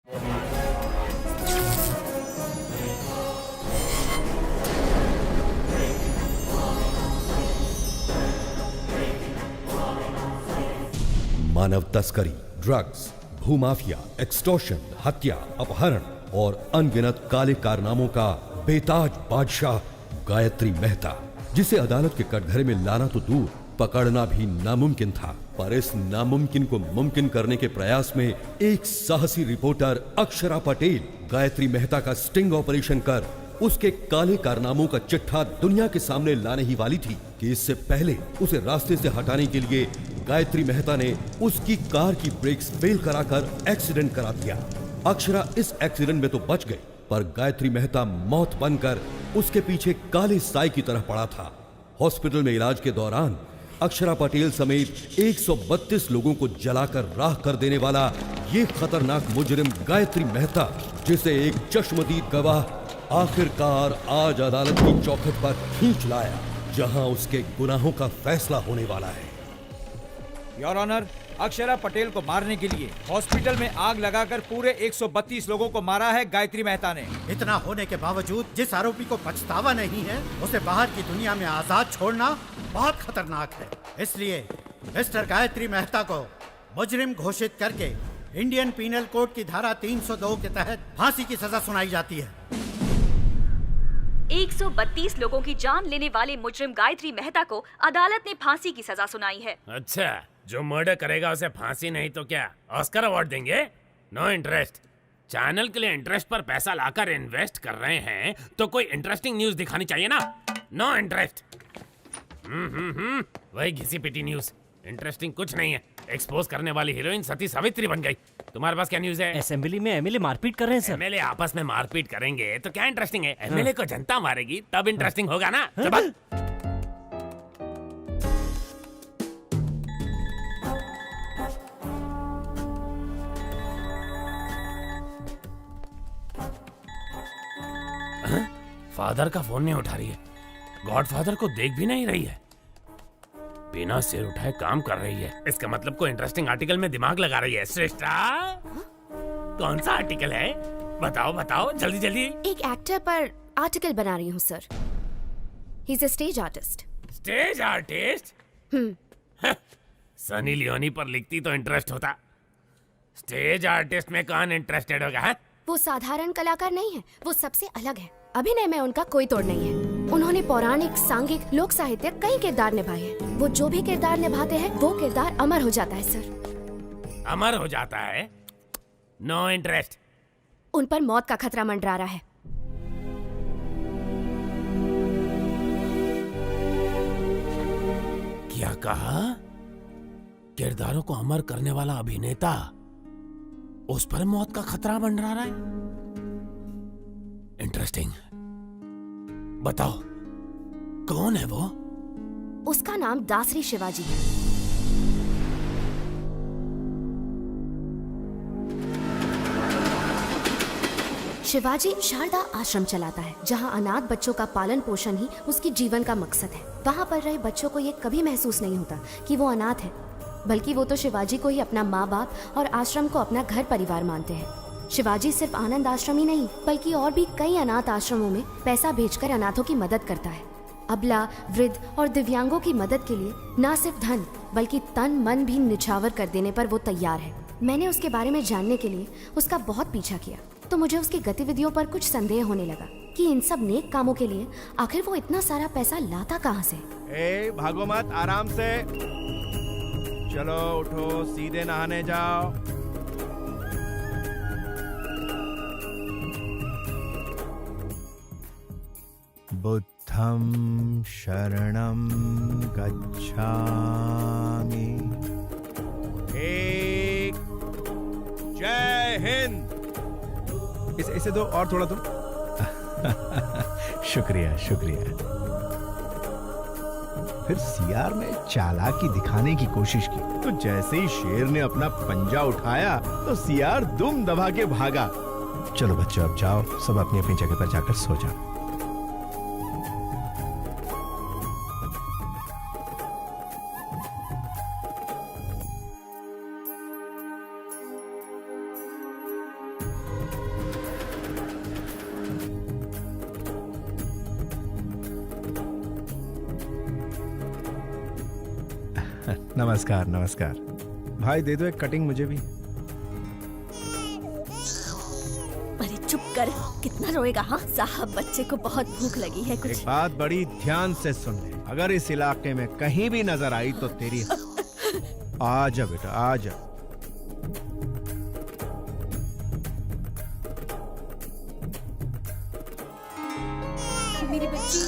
मानव तस्करी, drugs, भूमाफिया, extortion, हत्या, अपहरण और अनगिनत काले कारनामों का बेताज बादशाह गायत्री मेहता, जिसे अदालत के कटघरे में लाना तो दूर पकड़ना भी नामुमकिन था। पर इस नामुमकिन को मुमकिन करने के प्रयास में एक साहसी रिपोर्टर अक्षरा पटेल गायत्री मेहता का स्टिंग ऑपरेशन कर उसके काले कारनामों का चिट्ठा दुनिया के सामने लाने ही वाली थी कि इससे पहले उसे रास्ते से हटाने के लिए गायत्री मेहता ने उसकी कार की ब्रेक्स फेल कराकर एक्सीडेंट करा दिया। अक्षरा इस एक्सीडेंट में तो बच गई, पर गायत्री मेहता मौत बनकर उसके पीछे काले साए की तरह पड़ा था। हॉस्पिटल में इलाज के दौरान अक्षरा पटेल समेत 132 लोगों को जलाकर राख कर देने वाला ये खतरनाक मुजरिम गायत्री मेहता, जिसे एक चश्मदीद गवाह आखिरकार आज अदालत की चौखट पर खींच लाया, जहां उसके गुनाहों का फैसला होने वाला है। योर ऑनर, अक्षरा पटेल को मारने के लिए हॉस्पिटल में आग लगाकर पूरे 132 लोगों को मारा है गायत्री मेहता ने। इतना होने के बावजूद जिस आरोपी को पछतावा नहीं है, उसे बाहर की दुनिया में आजाद छोड़ना बहुत खतरनाक है। इसलिए मिस्टर गायत्री मेहता को मुजरिम घोषित करके इंडियन पीनल कोड की धारा 302 के तहत फांसी की सजा सुनाई जाती है। 132 लोगों की जान लेने वाले मुजरिम गायत्री मेहता को अदालत ने फांसी की सजा सुनाई है। अच्छा, जो मर्डर करेगा उसे फांसी नहीं तो क्या ऑस्कर अवार्ड देंगे? No interest. चैनल के लिए इंटरेस्ट पर पैसा लाकर इन्वेस्ट कर रहे हैं तो कोई इंटरेस्टिंग न्यूज दिखानी चाहिए ना। No interest. वही घिसी पिटी न्यूज, इंटरेस्टिंग कुछ नहीं है। एक्सपोज करने वाली हीरोइन सती सावित्री बन गई। तुम्हारे पास क्या न्यूज है? असेंबली में एमएलए मारपीट कर रहे हैं सर। एमएलए आपस में मारपीट करेंगे तो क्या इंटरेस्टिंग है? एमएलए को जनता मारेगी तब इंटरेस्टिंग होगा ना। चल फादर का फोन नहीं उठा रही है। गॉडफादर को देख भी नहीं रही है। बिना सिर उठाए काम कर रही है। इसका मतलब कोई इंटरेस्टिंग आर्टिकल में दिमाग लगा रही है। श्रेष्ठा, कौन सा आर्टिकल है? बताओ बताओ जल्दी जल्दी। एक एक्टर पर आर्टिकल बना रही हूँ sir. He is a stage artist. Stage artist? Sunny Leone पर लिखती तो इंटरेस्ट होता। स्टेज आर्टिस्ट में कौन इंटरेस्टेड होगा? है? वो साधारण कलाकार नहीं है, वो सबसे अलग है। अभिनय में उनका कोई तोड़ नहीं है। उन्होंने पौराणिक, सांघिक, लोक साहित्य कई किरदार निभाए हैं। वो जो भी किरदार निभाते हैं वो किरदार अमर हो जाता है सर। अमर हो जाता है? No interest. उन पर मौत का खतरा मंडरा रहा है। क्या कहा? किरदारों को अमर करने वाला अभिनेता, उस पर मौत का खतरा मंडरा रहा है? इंटरेस्टिंग। बताओ कौन है वो? उसका नाम दासरी शिवाजी है। शिवाजी शारदा आश्रम चलाता है, जहां अनाथ बच्चों का पालन पोषण ही उसकी जीवन का मकसद है। वहां पर रहे बच्चों को ये कभी महसूस नहीं होता कि वो अनाथ है, बल्कि वो तो शिवाजी को ही अपना माँ बाप और आश्रम को अपना घर परिवार मानते हैं। शिवाजी सिर्फ आनंद आश्रम ही नहीं, बल्कि और भी कई अनाथ आश्रमों में पैसा भेजकर अनाथों की मदद करता है। अबला, वृद्ध और दिव्यांगों की मदद के लिए न सिर्फ धन बल्कि तन मन भी निछावर कर देने पर वो तैयार है। मैंने उसके बारे में जानने के लिए उसका बहुत पीछा किया, तो मुझे उसकी गतिविधियों पर कुछ संदेह होने लगा कि इन सब नेक कामों के लिए आखिर वो इतना सारा पैसा लाता कहाँ से। भागो मत, आराम से चलो, उठो, सीधे नहाने जाओ। बुद्धं शरणं गच्छामि। एक जय हिंद। इसे दो और थोड़ा दो। शुक्रिया शुक्रिया। फिर सीआर ने चालाकी दिखाने की कोशिश की, तो जैसे ही शेर ने अपना पंजा उठाया तो सीआर दुम दबा के भागा। चलो बच्चों, अब जाओ, सब अपनी अपनी जगह पर जाकर सो जाओ। नमस्कार नमस्कार। भाई दे दो एक कटिंग मुझे भी। अरे चुप कर, कितना रोएगा? हाँ साहब, बच्चे को बहुत भूख लगी है। कुछ एक बात बड़ी ध्यान से सुन ले, अगर इस इलाके में कहीं भी नजर आई तो तेरी आ जा बेटा, आ जा। मेरी बच्ची।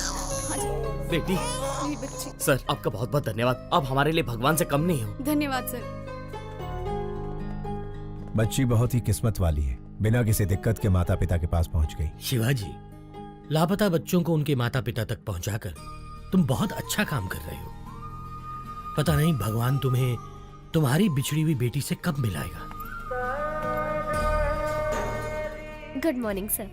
हाँ जी, बेटी, मेरी बच्ची। सर आपका बहुत बहुत धन्यवाद। आप हमारे लिए भगवान से कम नहीं हो। धन्यवाद सर। बच्ची बहुत ही किस्मत वाली है, बिना किसी दिक्कत के माता पिता के पास पहुंच गई। शिवाजी, लापता बच्चों को उनके माता पिता तक पहुंचाकर तुम बहुत अच्छा काम कर रहे हो। पता नहीं भगवान तुम्हें तुम्हारी बिछड़ी हुई बेटी से कब मिलाएगा। Good morning sir.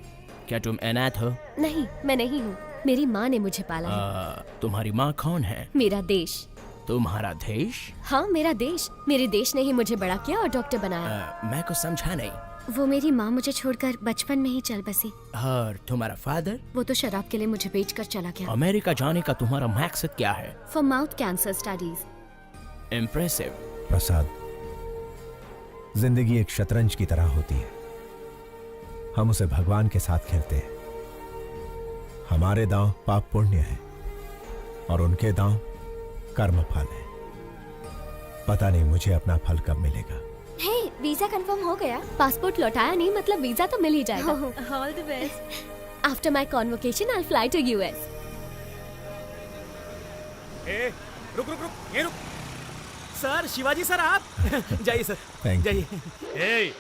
क्या तुम अनाथ हो? नहीं, मैं नहीं हूँ, मेरी माँ ने मुझे पाला है। तुम्हारी माँ कौन है? मेरा देश। तुम्हारा देश? हाँ मेरा देश, मेरे देश ने ही मुझे बड़ा किया और डॉक्टर बनाया। मैं कुछ समझा नहीं। वो मेरी माँ मुझे छोड़कर बचपन में ही चल बसी। और तुम्हारा फादर? वो तो शराब के लिए मुझे बेचकर चला गया। अमेरिका जाने का तुम्हारा मकसद क्या है? For mouth cancer studies. Impressive. Prasad, जिंदगी एक शतरंज की तरह होती है, हम उसे भगवान के साथ खेलते हैं। हमारे दांव पाप पुण्य है और उनके दांव कर्म फल है। पता नहीं मुझे अपना फल कब मिलेगा। हे, वीजा कंफर्म हो गया। पासपोर्ट लौटाया नहीं, मतलब वीजा तो मिल ही जाएगा। All the best. After my convocation I will fly to US. रुक रुक रुक, ये रुक। सर, शिवाजी सर आप जाइए सर, Thank you. जाइए।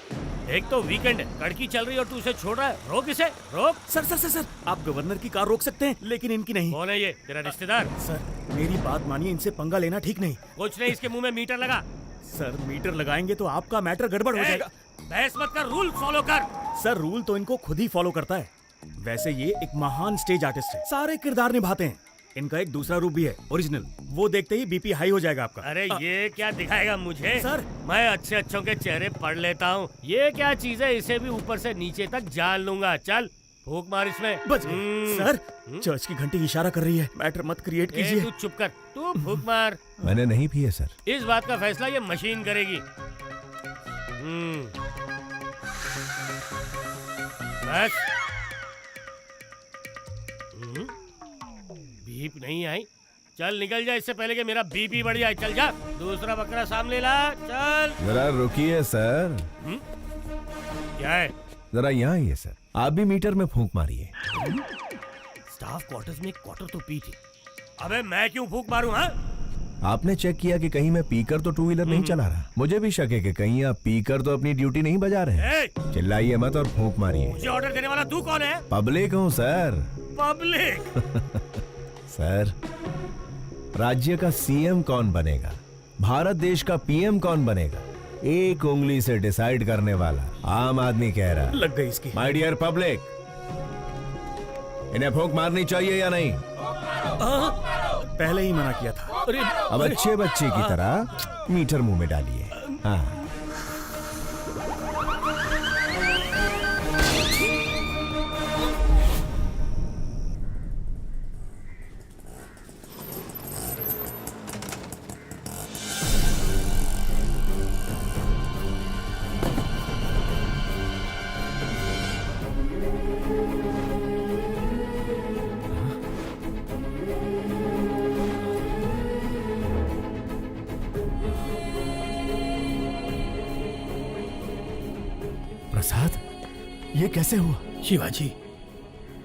एक तो वीकेंड है, कड़की चल रही है और तू उसे छोड़ रहा है। रोक इसे, रोक। सर सर सर सर, आप गवर्नर की कार रोक सकते हैं लेकिन इनकी नहीं। कौन है ये? तेरा रिश्तेदार? सर मेरी बात मानिए, इनसे पंगा लेना ठीक नहीं। कुछ नहीं, इसके मुंह में मीटर लगा। सर मीटर लगाएंगे तो आपका मैटर गड़बड़ हो जाएगा। बहस मत कर, रूल फॉलो कर। सर रूल तो इनको खुद ही फॉलो करता है। वैसे ये एक महान स्टेज आर्टिस्ट है, सारे किरदार निभाते हैं। इनका एक दूसरा रूप भी है, ओरिजिनल। वो देखते ही बीपी हाई हो जाएगा आपका। अरे ये क्या दिखाएगा मुझे? सर। मैं अच्छे अच्छों के चेहरे पढ़ लेता हूँ। ये क्या चीज है? इसे भी ऊपर से नीचे तक जान लूंगा। चल फूक मार इसमें। बच गए। सर चर्च की घंटी इशारा कर रही है, मैटर मत क्रिएट कीजिए। तू चुप कर, तू फूक मार। मैंने नहीं पिए सर। इस बात का फैसला ये मशीन करेगी। बस। बीप नहीं आई। चल निकल जा, इससे पहले कि मेरा बीपी बढ़ जाए। चल जा, दूसरा बकरा सामने ला। चल। जरा रुकिए सर। क्या है? जरा यहाँ आइए सर, आप भी मीटर में फूंक मारिए। स्टाफ क्वार्टर्स में एक क्वार्टर तो पी थी। अबे मैं क्यों फूंक मारूं? हाँ, आपने चेक किया कि कहीं मैं पीकर तो टू व्हीलर नहीं चला रहा? मुझे भी शक है कि कहीं आप पीकर तो अपनी ड्यूटी नहीं बजा रहे हैं। चिल्लाइए मत और फूंक मारिए। मुझे ऑर्डर देने वाला तू कौन है? पब्लिक हूँ सर। पब्लिक? सर, राज्य का सीएम कौन बनेगा, भारत देश का पीएम कौन बनेगा, एक उंगली से डिसाइड करने वाला आम आदमी कह रहा। लग गई इसकी। माय डियर पब्लिक, इन्हें फूंक मारनी चाहिए या नहीं? पहले ही मना किया था। अब अच्छे बच्चे की तरह मीटर मुंह में डालिए। हाँ। प्रसाद, ये कैसे हुआ? शिवाजी,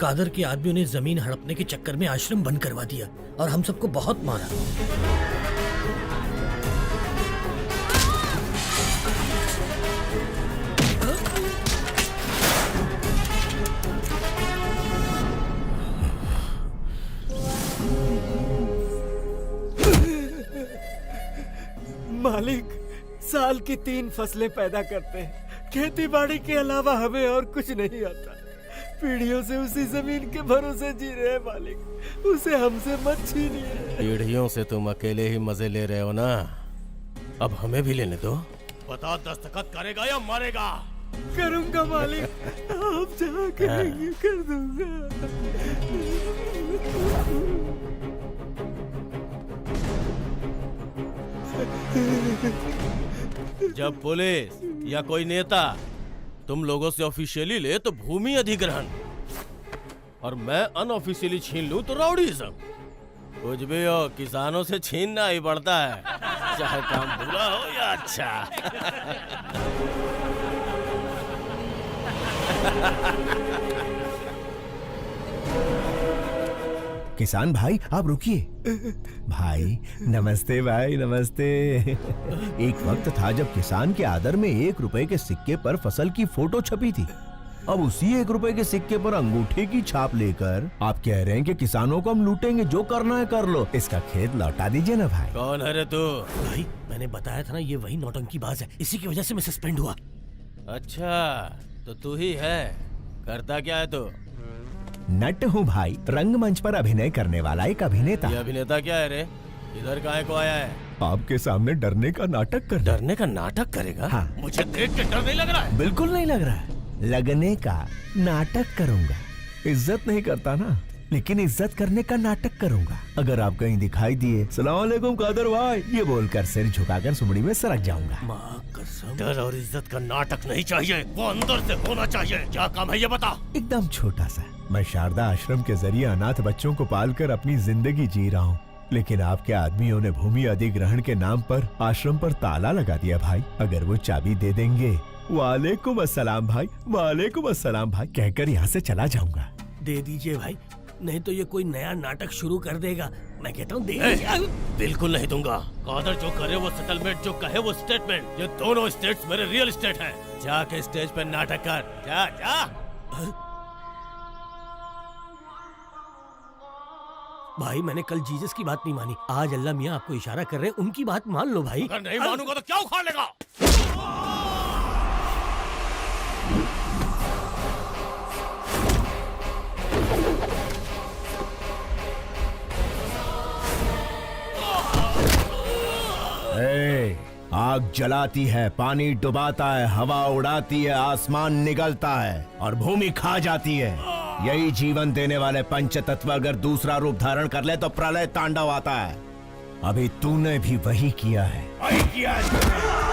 कादर के आदमियों ने जमीन हड़पने के चक्कर में आश्रम बंद करवा दिया और हम सबको बहुत मारा। मालिक, साल की 3 फसलें पैदा करते हैं, खेती बाड़ी के अलावा हमें और कुछ नहीं आता। पीढ़ियों से उसी जमीन के भरोसे जी रहे हैं मालिक, उसे हमसे मत छीनिए। पीढ़ियों से तुम अकेले ही मजे ले रहे हो ना, अब हमें भी लेने दो। बता, दस्तखत करेगा या मारेगा? करूंगा मालिक, आप जहाँ कहेंगे कर दूंगा। जब पुलिस या कोई नेता तुम लोगों से ऑफिशियली ले तो भूमि अधिग्रहण, और मैं अनऑफिशियली छीन लूं तो राउडीज़म। कुछ भी हो, किसानों से छीनना ही पड़ता है, चाहे काम बुरा हो या अच्छा। किसान भाई आप रुकिए। भाई नमस्ते, भाई नमस्ते। एक वक्त था जब किसान के आदर में 1 रुपए के सिक्के पर फसल की फोटो छपी थी। अब उसी 1 रुपए के सिक्के पर अंगूठे की छाप लेकर आप कह रहे हैं कि किसानों को हम लूटेंगे, जो करना है कर लो। इसका खेत लौटा दीजिए ना भाई। कौन है रे तू? भाई मैंने बताया था ना, ये वही नौटंकीबाज है, इसी की वजह से मैं सस्पेंड हुआ। अच्छा तो तू ही है, करता क्या है तू? नट हूँ भाई, रंगमंच पर अभिनय करने वाला एक अभिनेता। ये अभिनेता क्या है रे? इधर काहे को आया है? आपके सामने डरने का नाटक कर। डरने का नाटक करेगा? हाँ। मुझे देख के डर नहीं लग रहा है? बिल्कुल नहीं लग रहा है। लगने का नाटक करूंगा। इज्जत नहीं करता ना, लेकिन इज्जत करने का नाटक करूंगा। अगर आप कहीं दिखाई दिए सलाम अलैकुम कादर भाई ये बोलकर सिर झुकाकर सुमड़ी में सरक जाऊंगा। माँ कसम, डर और इज्जत का नाटक नहीं चाहिए, वो अंदर से होना चाहिए। क्या काम है ये बता। एकदम छोटा सा। मैं शारदा आश्रम के जरिए अनाथ बच्चों को पालकर अपनी जिंदगी जी रहा हूँ, लेकिन आपके आदमियों ने भूमि अधिग्रहण के नाम पर आश्रम पर ताला लगा दिया भाई। अगर वो चाबी दे देंगे, वालेकुम अस्सलाम भाई, वालेकुम अस्सलाम भाई कहकर यहाँ से चला जाऊंगा। दे दीजिए भाई, नहीं तो ये कोई नया नाटक शुरू कर देगा। मैं कहता हूँ दे। बिल्कुल नहीं दूंगा। कादर जो करे वो सेटलमेंट, जो कहे वो स्टेटमेंट। ये दोनों स्टेट्स मेरे रियल स्टेट हैं। जाके स्टेज पे नाटक कर, जा जा। भाई मैंने कल जीसस की बात नहीं मानी, आज अल्लाह मियाँ आपको इशारा कर रहे हैं, उनकी बात मान लो भाई। अगर नहीं मानूंगा तो क्या उखाड़ लेगा? आग जलाती है, पानी डुबाता है, हवा उड़ाती है, आसमान निगलता है और भूमि खा जाती है। यही जीवन देने वाले पंच तत्व अगर दूसरा रूप धारण कर ले तो प्रलय तांडव आता है। अभी तूने भी वही किया है। वही किया है।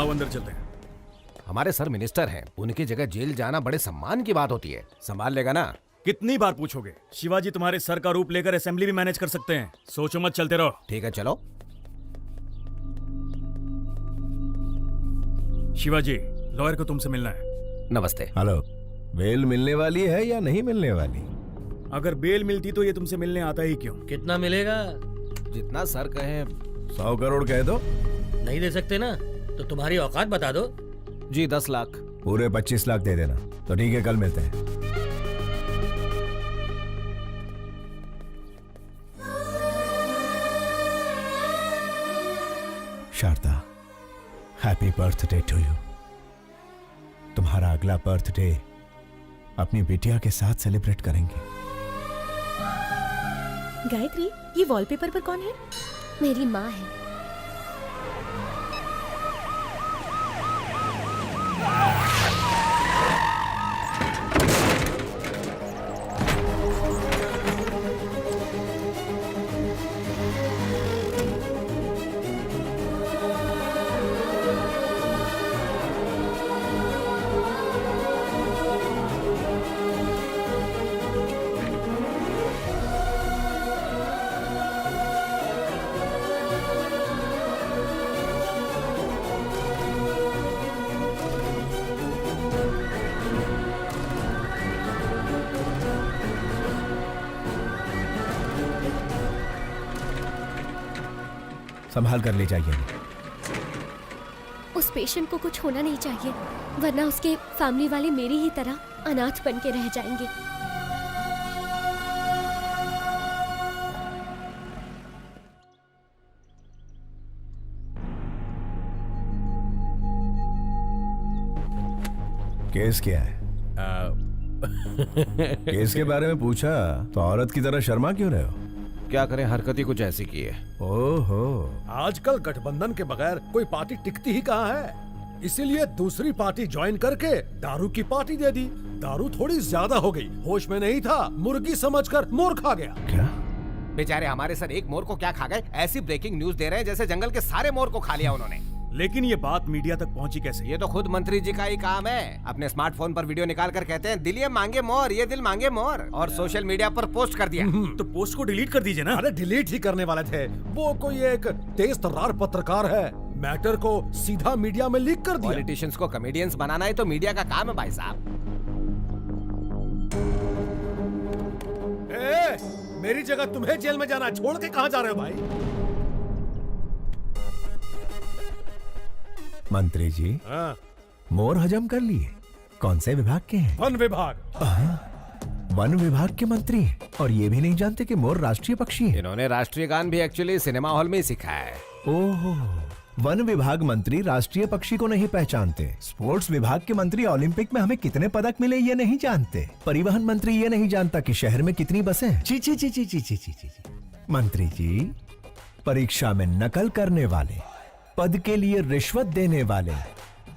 आओ अंदर चलते हैं। हमारे सर मिनिस्टर हैं, उनकी जगह जेल जाना बड़े सम्मान की बात होती है। संभाल लेगा ना? कितनी बार पूछोगे? शिवाजी तुम्हारे सर का रूप लेकर असेंबली भी मैनेज कर सकते हैं। सोचो मत, चलते रहो। ठीक है, चलो। शिवाजी, लॉयर को तुमसे मिलना है। नमस्ते। हेलो, बेल मिलने वाली है या नहीं मिलने वाली? अगर बेल मिलती तो ये तुमसे मिलने आता ही क्यों? कितना मिलेगा? जितना सर कहे। 100 करोड़ कह दो। नहीं दे सकते ना तो तुम्हारी औकात बता दो। जी 10 लाख। पूरे 25 लाख दे देना। तो ठीक है, कल मिलते हैं। Sharda, happy birthday to you. तुम्हारा अगला बर्थडे अपनी बिटिया के साथ सेलिब्रेट करेंगे। गायत्री, ये वॉलपेपर पर कौन है? मेरी माँ है। संभाल कर ले जाइए। उस पेशेंट को कुछ होना नहीं चाहिए, वरना उसके फैमिली वाले मेरी ही तरह अनाथ बन के रह जाएंगे। केस क्या है? केस के बारे में पूछा तो औरत की तरह शर्मा क्यों रहे हो? क्या करें, हरकत ही कुछ ऐसी की है। ओहो, आजकल गठबंधन के बगैर कोई पार्टी टिकती ही कहाँ है, इसीलिए दूसरी पार्टी ज्वाइन करके दारू की पार्टी दे दी। दारू थोड़ी ज्यादा हो गई, होश में नहीं था, मुर्गी समझकर मोर खा गया। क्या? बेचारे हमारे सर एक मोर को क्या खा गए? ऐसी ब्रेकिंग न्यूज दे रहे हैं जैसे जंगल के सारे मोर को खा लिया उन्होंने। लेकिन ये बात मीडिया तक पहुंची कैसे? ये तो खुद मंत्री जी का ही काम है। अपने स्मार्टफोन पर वीडियो निकाल कर कहते हैं दिल ये मांगे मोर, ये दिल मांगे मोर, और सोशल मीडिया पर पोस्ट कर दिया। तो पोस्ट को डिलीट कर दीजिए ना। अरे डिलीट ही करने वाले थे, वो कोई एक तेज तर्रार पत्रकार है, मैटर को सीधा मीडिया में लीक कर दिया। पॉलिटिशियंस को कॉमेडियंस बनाना ही तो मीडिया का काम है भाई साहब। मेरी जगह तुम्हें जेल में जाना, छोड़ के कहाँ जा रहे हो भाई? मंत्री जी, मोर हजम कर लिए। कौन से विभाग के हैं? वन विभाग। वन विभाग के मंत्री हैं और ये भी नहीं जानते कि मोर राष्ट्रीय पक्षी है। इन्होंने राष्ट्रीय गान भी एक्चुअली सिनेमा हॉल में ही सीखा है। ओहो, वन विभाग मंत्री राष्ट्रीय पक्षी को नहीं पहचानते। स्पोर्ट्स विभाग के मंत्री ओलंपिक में हमें कितने पदक मिले ये नहीं जानते। परिवहन मंत्री ये नहीं जानता कि शहर में कितनी बसें हैं। ची ची ची ची ची ची ची ची। मंत्री जी, परीक्षा में नकल करने वाले, पद के लिए रिश्वत देने वाले,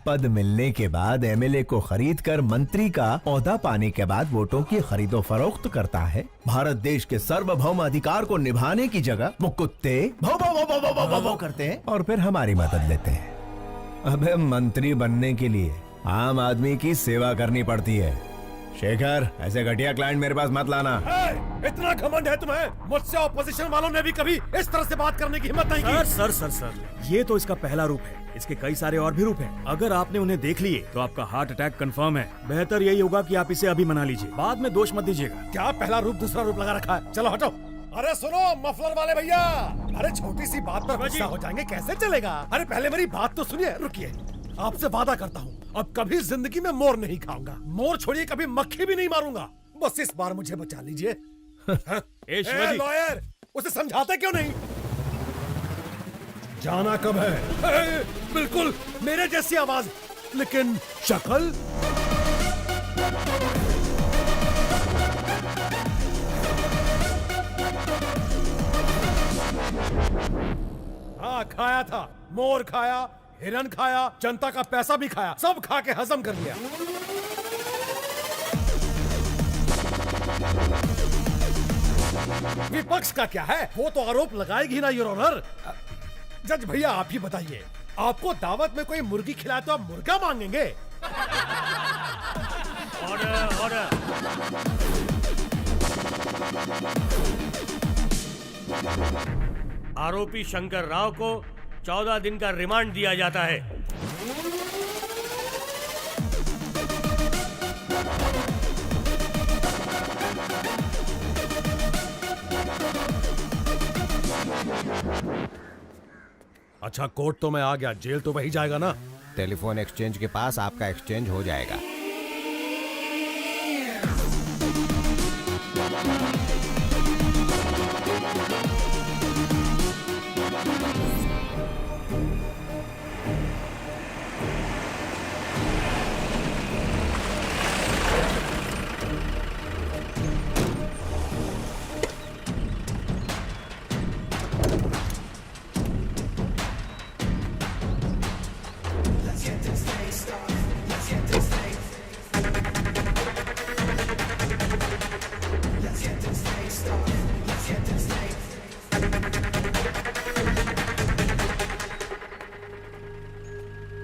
पद मिलने के बाद एमएलए को खरीद कर मंत्री का ओहदा पाने के बाद वोटों की खरीदो फरोख्त करता है। भारत देश के सार्वभौम अधिकार को निभाने की जगह वो कुत्ते भौ भौ भौ भौ भौ भौ भौ भौ करते हैं और फिर हमारी मदद लेते हैं। अबे मंत्री बनने के लिए आम आदमी की सेवा करनी पड़ती है। शेखर, ऐसे घटिया क्लाइंट मेरे पास मत लाना। इतना घमंड है तुम्हें? मुझसे ऑपोजिशन वालों ने भी कभी इस तरह से बात करने की हिम्मत नहीं की। सर, ये तो इसका पहला रूप है। इसके कई सारे और भी रूप हैं। अगर आपने उन्हें देख लिए तो आपका हार्ट अटैक कंफर्म है। बेहतर यही होगा कि आप इसे अभी मना लीजिए, बाद में दोष मत दीजिएगा। क्या पहला रूप दूसरा रूप लगा रखा है? चलो हटो। अरे सुनो मफलर वाले भैया, अरे छोटी सी बात पर गुस्सा हो जाएंगे, कैसे चलेगा? अरे पहले मेरी बात तो सुनिए। रुकिए, आपसे वादा करता हूँ अब कभी जिंदगी में मोर नहीं खाऊंगा। मोर छोड़िए, कभी मक्खी भी नहीं मारूंगा। बस इस बार मुझे बचा लीजिए। लॉयर, उसे समझाते क्यों नहीं? जाना कब है? बिल्कुल मेरे जैसी आवाज, लेकिन शक्ल हाँ खाया था। मोर खाया, हिरन खाया, जनता का पैसा भी खाया, सब खा के हजम कर लिया। विपक्ष का क्या है? वो तो आरोप लगाएगी ना योर ऑनर। जज भैया आप ही बताइए, आपको दावत में कोई मुर्गी खिलाए तो आप मुर्गा मांगेंगे? Order order. आरोपी शंकर राव को 14 दिन का रिमांड दिया जाता है। अच्छा, कोर्ट तो मैं आ गया, जेल तो वही जाएगा ना? टेलीफोन एक्सचेंज के पास आपका एक्सचेंज हो जाएगा।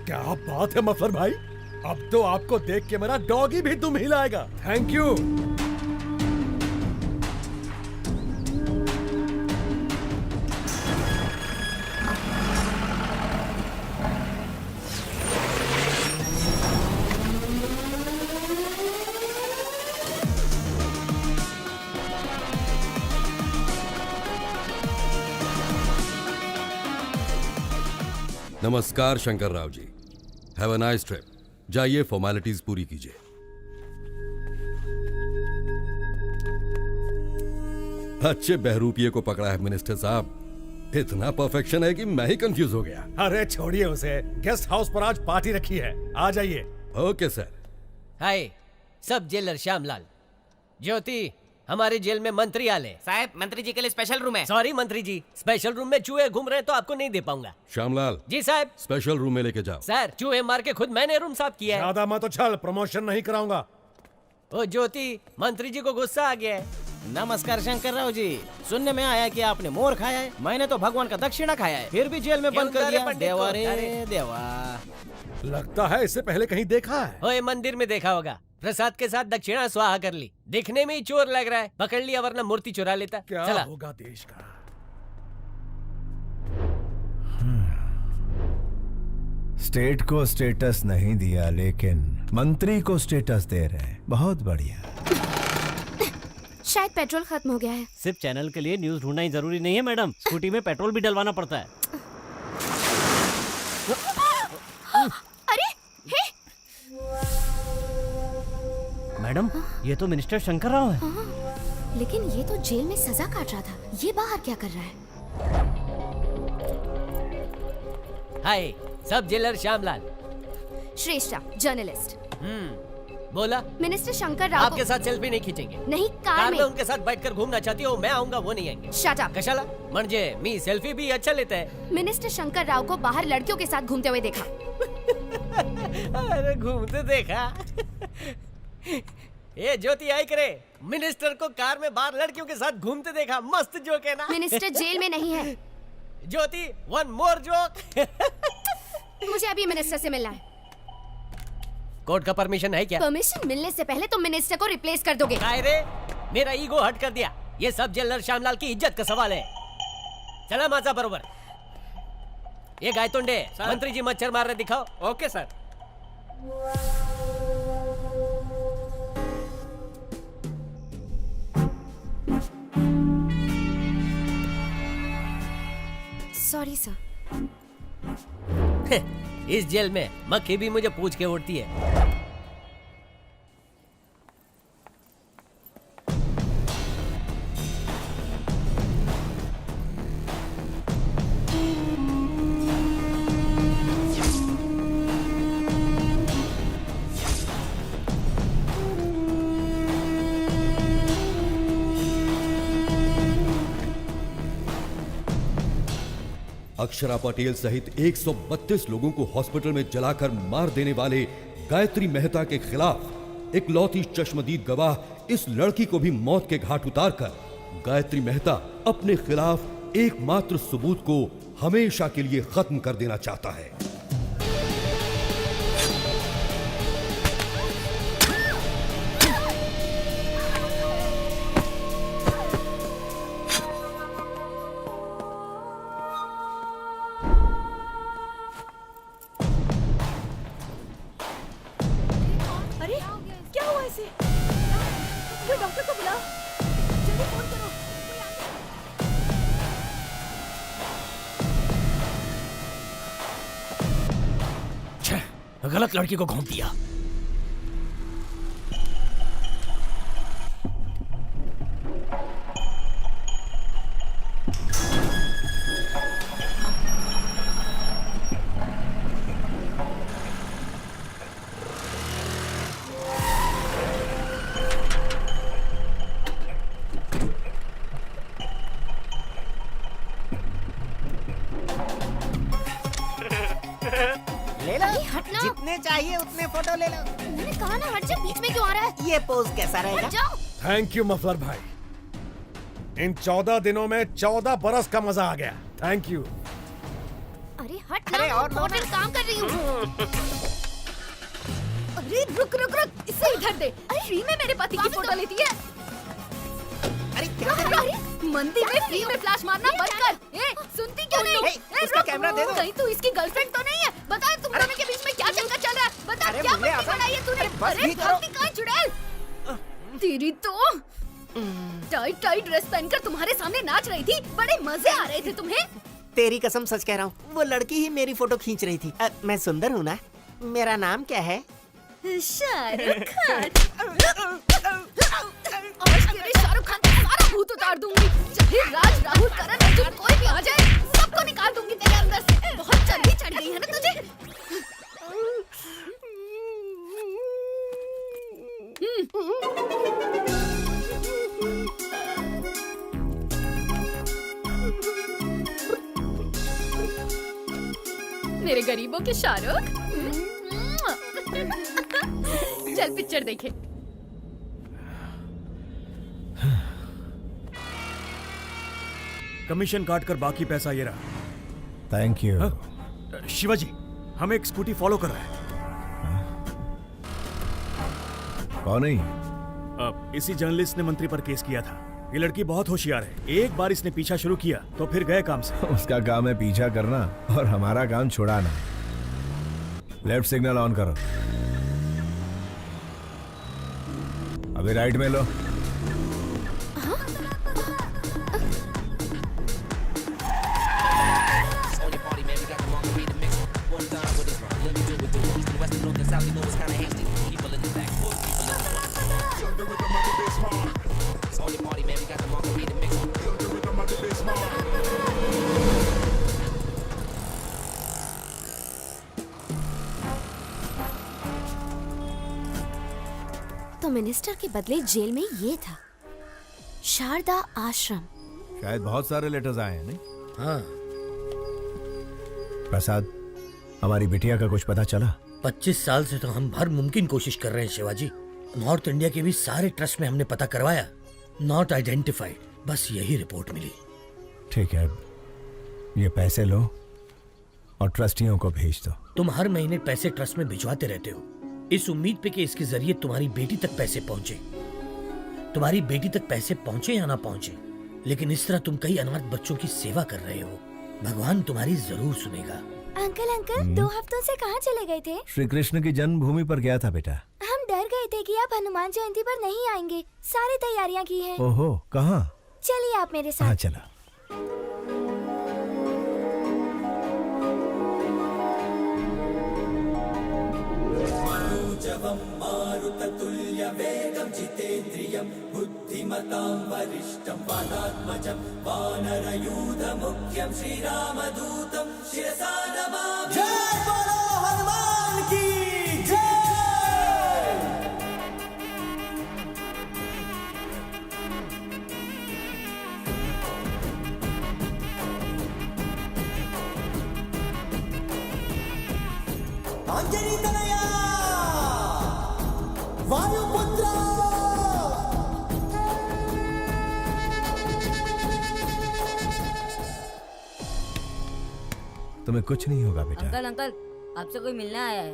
क्या बात है मफलर भाई, अब तो आपको देख के मेरा डॉगी भी दुम हिलाएगा। Thank you. नमस्कार Shankar Rao ji, have a nice trip. जाइए फॉर्मेलिटीज पूरी कीजिए। अच्छे बहरूपिये को पकड़ा है मिनिस्टर साहब। इतना परफेक्शन है कि मैं ही कंफ्यूज हो गया। अरे छोड़िए उसे, गेस्ट हाउस पर आज पार्टी रखी है, आ जाइए। Okay sir. हाय, सब जेलर श्यामलाल। ज्योति, हमारे जेल में मंत्री आले। साहब, मंत्री जी के लिए स्पेशल रूम है। सॉरी मंत्री जी, स्पेशल रूम में चूहे घूम रहे हैं तो आपको नहीं दे पाऊंगा। श्यामलाल जी साहब। स्पेशल रूम में लेके जाओ। सर, चूहे मार के खुद मैंने रूम साफ किया है। ज्यादा मत उछल, प्रमोशन नहीं कराऊंगा। ओ ज्योति, मंत्री जी को गुस्सा आ गया है। नमस्कार शंकर राव जी, सुनने में आया कि आपने मोर खाया है। मैंने तो भगवान का दक्षिणा खाया है, फिर भी जेल में बंद कर दिया। देवा रे देवा। लगता है इससे पहले कहीं देखा है। ओए, मंदिर में देखा होगा। प्रसाद के साथ दक्षिणा स्वाहा कर ली। दिखने में ही चोर लग रहा है, पकड़ लिया वरना मूर्ति चुरा लेता। क्या चला। होगा देश का? स्टेट को स्टेटस नहीं दिया, लेकिन मंत्री को स्टेटस दे रहे हैं। बहुत बढ़िया। शायद पेट्रोल खत्म हो गया है। सिर्फ चैनल के लिए न्यूज ढूंढना ही जरूरी नहीं है मैडम, स्कूटी में पेट्रोल भी डलवाना पड़ता है। अरे हे! मैडम, ये तो मिनिस्टर शंकर राव है। लेकिन ये तो जेल में सजा काट रहा था, ये बाहर क्या कर रहा है? हाय, सब जेलर श्यामलाल। श्रेष्ठा, जर्नलिस्ट। बोला। मिनिस्टर शंकर राव आपके साथ सेल्फी नहीं खींचेंगे। नहीं, कार में उनके साथ बैठकर घूमना चाहती हो, मैं आऊंगा वो नहीं आएंगे। Shut up. कशाला? म्हणजे मी सेल्फी भी अच्छा लेता है। मिनिस्टर शंकर राव को बाहर लड़कियों के साथ घूमते हुए देखा। अरे घूमते देखा? ये ज्योति आई करे, मिनिस्टर को कार में बाहर लड़कियों के साथ घूमते देखा। मस्त जोक है ना? मिनिस्टर जेल में नहीं है। ज्योति, वन मोर जोक। मुझे अभी मिनिस्टर से मिलना है। कोर्ट का परमिशन है क्या? परमिशन मिलने से पहले तुम मिनिस्टर को रिप्लेस कर दोगे। काय रे, मेरा ईगो हट कर दिया। ये सब जेलर श्यामलाल की इज्जत का सवाल है। चला माझा बरोबर। ये गायतोंडे, मंत्री जी मच्छर मार रहे, दिखाओ। Okay sir. Sorry sir. इस जेल में मक्खी भी मुझे पूछ के उड़ती है। अक्षरा पटेल सहित 132 लोगों को हॉस्पिटल में जलाकर मार देने वाले गायत्री मेहता के खिलाफ इकलौती चश्मदीद गवाह इस लड़की को भी मौत के घाट उतारकर गायत्री मेहता अपने खिलाफ एकमात्र सबूत को हमेशा के लिए खत्म कर देना चाहता है। अरे क्या हुआ इसे? कोई डॉक्टर को बुलाओ, जल्दी फोन करो। गलत लड़की को घूम दिया। ले लो, जितने चाहिए उतने फोटो ले लो। मैंने कहा ना हट जा, बीच में क्यों आ रहा है? ये पोज कैसा रहेगा? थैंक यू मफलर भाई, इन 14 दिनों में 14 बरस का मजा आ गया। Thank you. अरे हट ना, इम्पोर्टेंट काम कर रही हूँ। अरे रुक रुक रुक, इसे इधर दे। अरे फ्री में मेरे पति की फोटो लेती है। अरे क्या कर रही है? मंदिर में फ्री में फ्लैश मारना बंद कर। ए, सुनती क्यों नहीं? उसका कैमरा दे दो। कहीं तू इसकी गर्लफ्रेंड तो नहीं है? बता तुम दोनों के बीच में क्या चक्कर चल रहा है? बता क्या बंदी बनाई है तूने? अरे गलती कहाँ चुड़ैल? तेरी तो टाइट टाइट ड्रेस पहनकर तुम्हारे सामने नाच रही थी, बड़े मजे आ रहे थे तुम्हें। तेरी कसम सच कह रहा हूँ, वो लड़की ही मेरी फोटो खींच रही थी। मैं सुंदर हूँ ना? मेरा नाम क्या है? शाहरुख खान। आज तेरे शाहरुख खान का सारा भूत उतार दूंगी। चाहे राज, राहुल, करण, अर्जुन कोई भी आ जाए, सबको निकाल दूंगी तेरे अंदर से। बहुत चर्बी चढ़ गई है ना तुझे? मेरे गरीबों के शाहरुख। चल पिक्चर देखे। कमीशन काट कर बाकी पैसा ये रहा। Thank you. शिवाजी, हमें एक स्कूटी फॉलो कर रहा है। कौन है? इसी जर्नलिस्ट ने मंत्री पर केस किया था। ये लड़की बहुत होशियार है। एक बार इसने पीछा शुरू किया तो फिर गए काम से। उसका काम है पीछा करना और हमारा काम छुड़ाना। लेफ्ट सिग्नल ऑन करो। अभी राइट में लो। तो मिनिस्टर के बदले जेल में ये था, शारदा आश्रम। शायद बहुत सारे लेटर्स आए हैं, नहीं? हाँ। प्रसाद, हमारी बिटिया का कुछ पता चला? 25 साल से तो हम हर मुमकिन कोशिश कर रहे हैं शिवाजी। नॉर्थ इंडिया के भी सारे ट्रस्ट में हमने पता करवाया, नॉट आइडेंटिफाइड। बस यही रिपोर्ट मिली। ठीक है, ये पैसे लो और ट्रस्टियों को भेज दो। तुम हर महीने पैसे ट्रस्ट में भिजवाते रहते हो, इस उम्मीद पे कि इसके जरिए तुम्हारी बेटी तक पैसे पहुंचे। तुम्हारी बेटी तक पैसे पहुंचे या ना पहुंचे, लेकिन इस तरह तुम कई अनाथ बच्चों की सेवा कर रहे हो। भगवान तुम्हारी जरूर सुनेगा। अंकल 2 हफ्तों से कहाँ चले गए थे? श्री कृष्ण की जन्मभूमि पर गया था बेटा। हम डर गए थे कि आप हनुमान जयंती पर नहीं आएंगे। सारी तैयारियां की हैं। ओहो, कहाँ? चलिए आप मेरे साथ। हाँ चला। मारुततुल्य वेगं जितेन्द्रियं बुद्धिमतां वरिष्ठं वातात्मजं वानरयूथमुख्यं श्रीरामदूतं शिरसा नमामि। जय बोलो हनुमान की जय। अंजनी तनया वायुपुत्र। तुम्हें कुछ नहीं होगा बेटा। अंकल अंकल आपसे कोई मिलने आया है।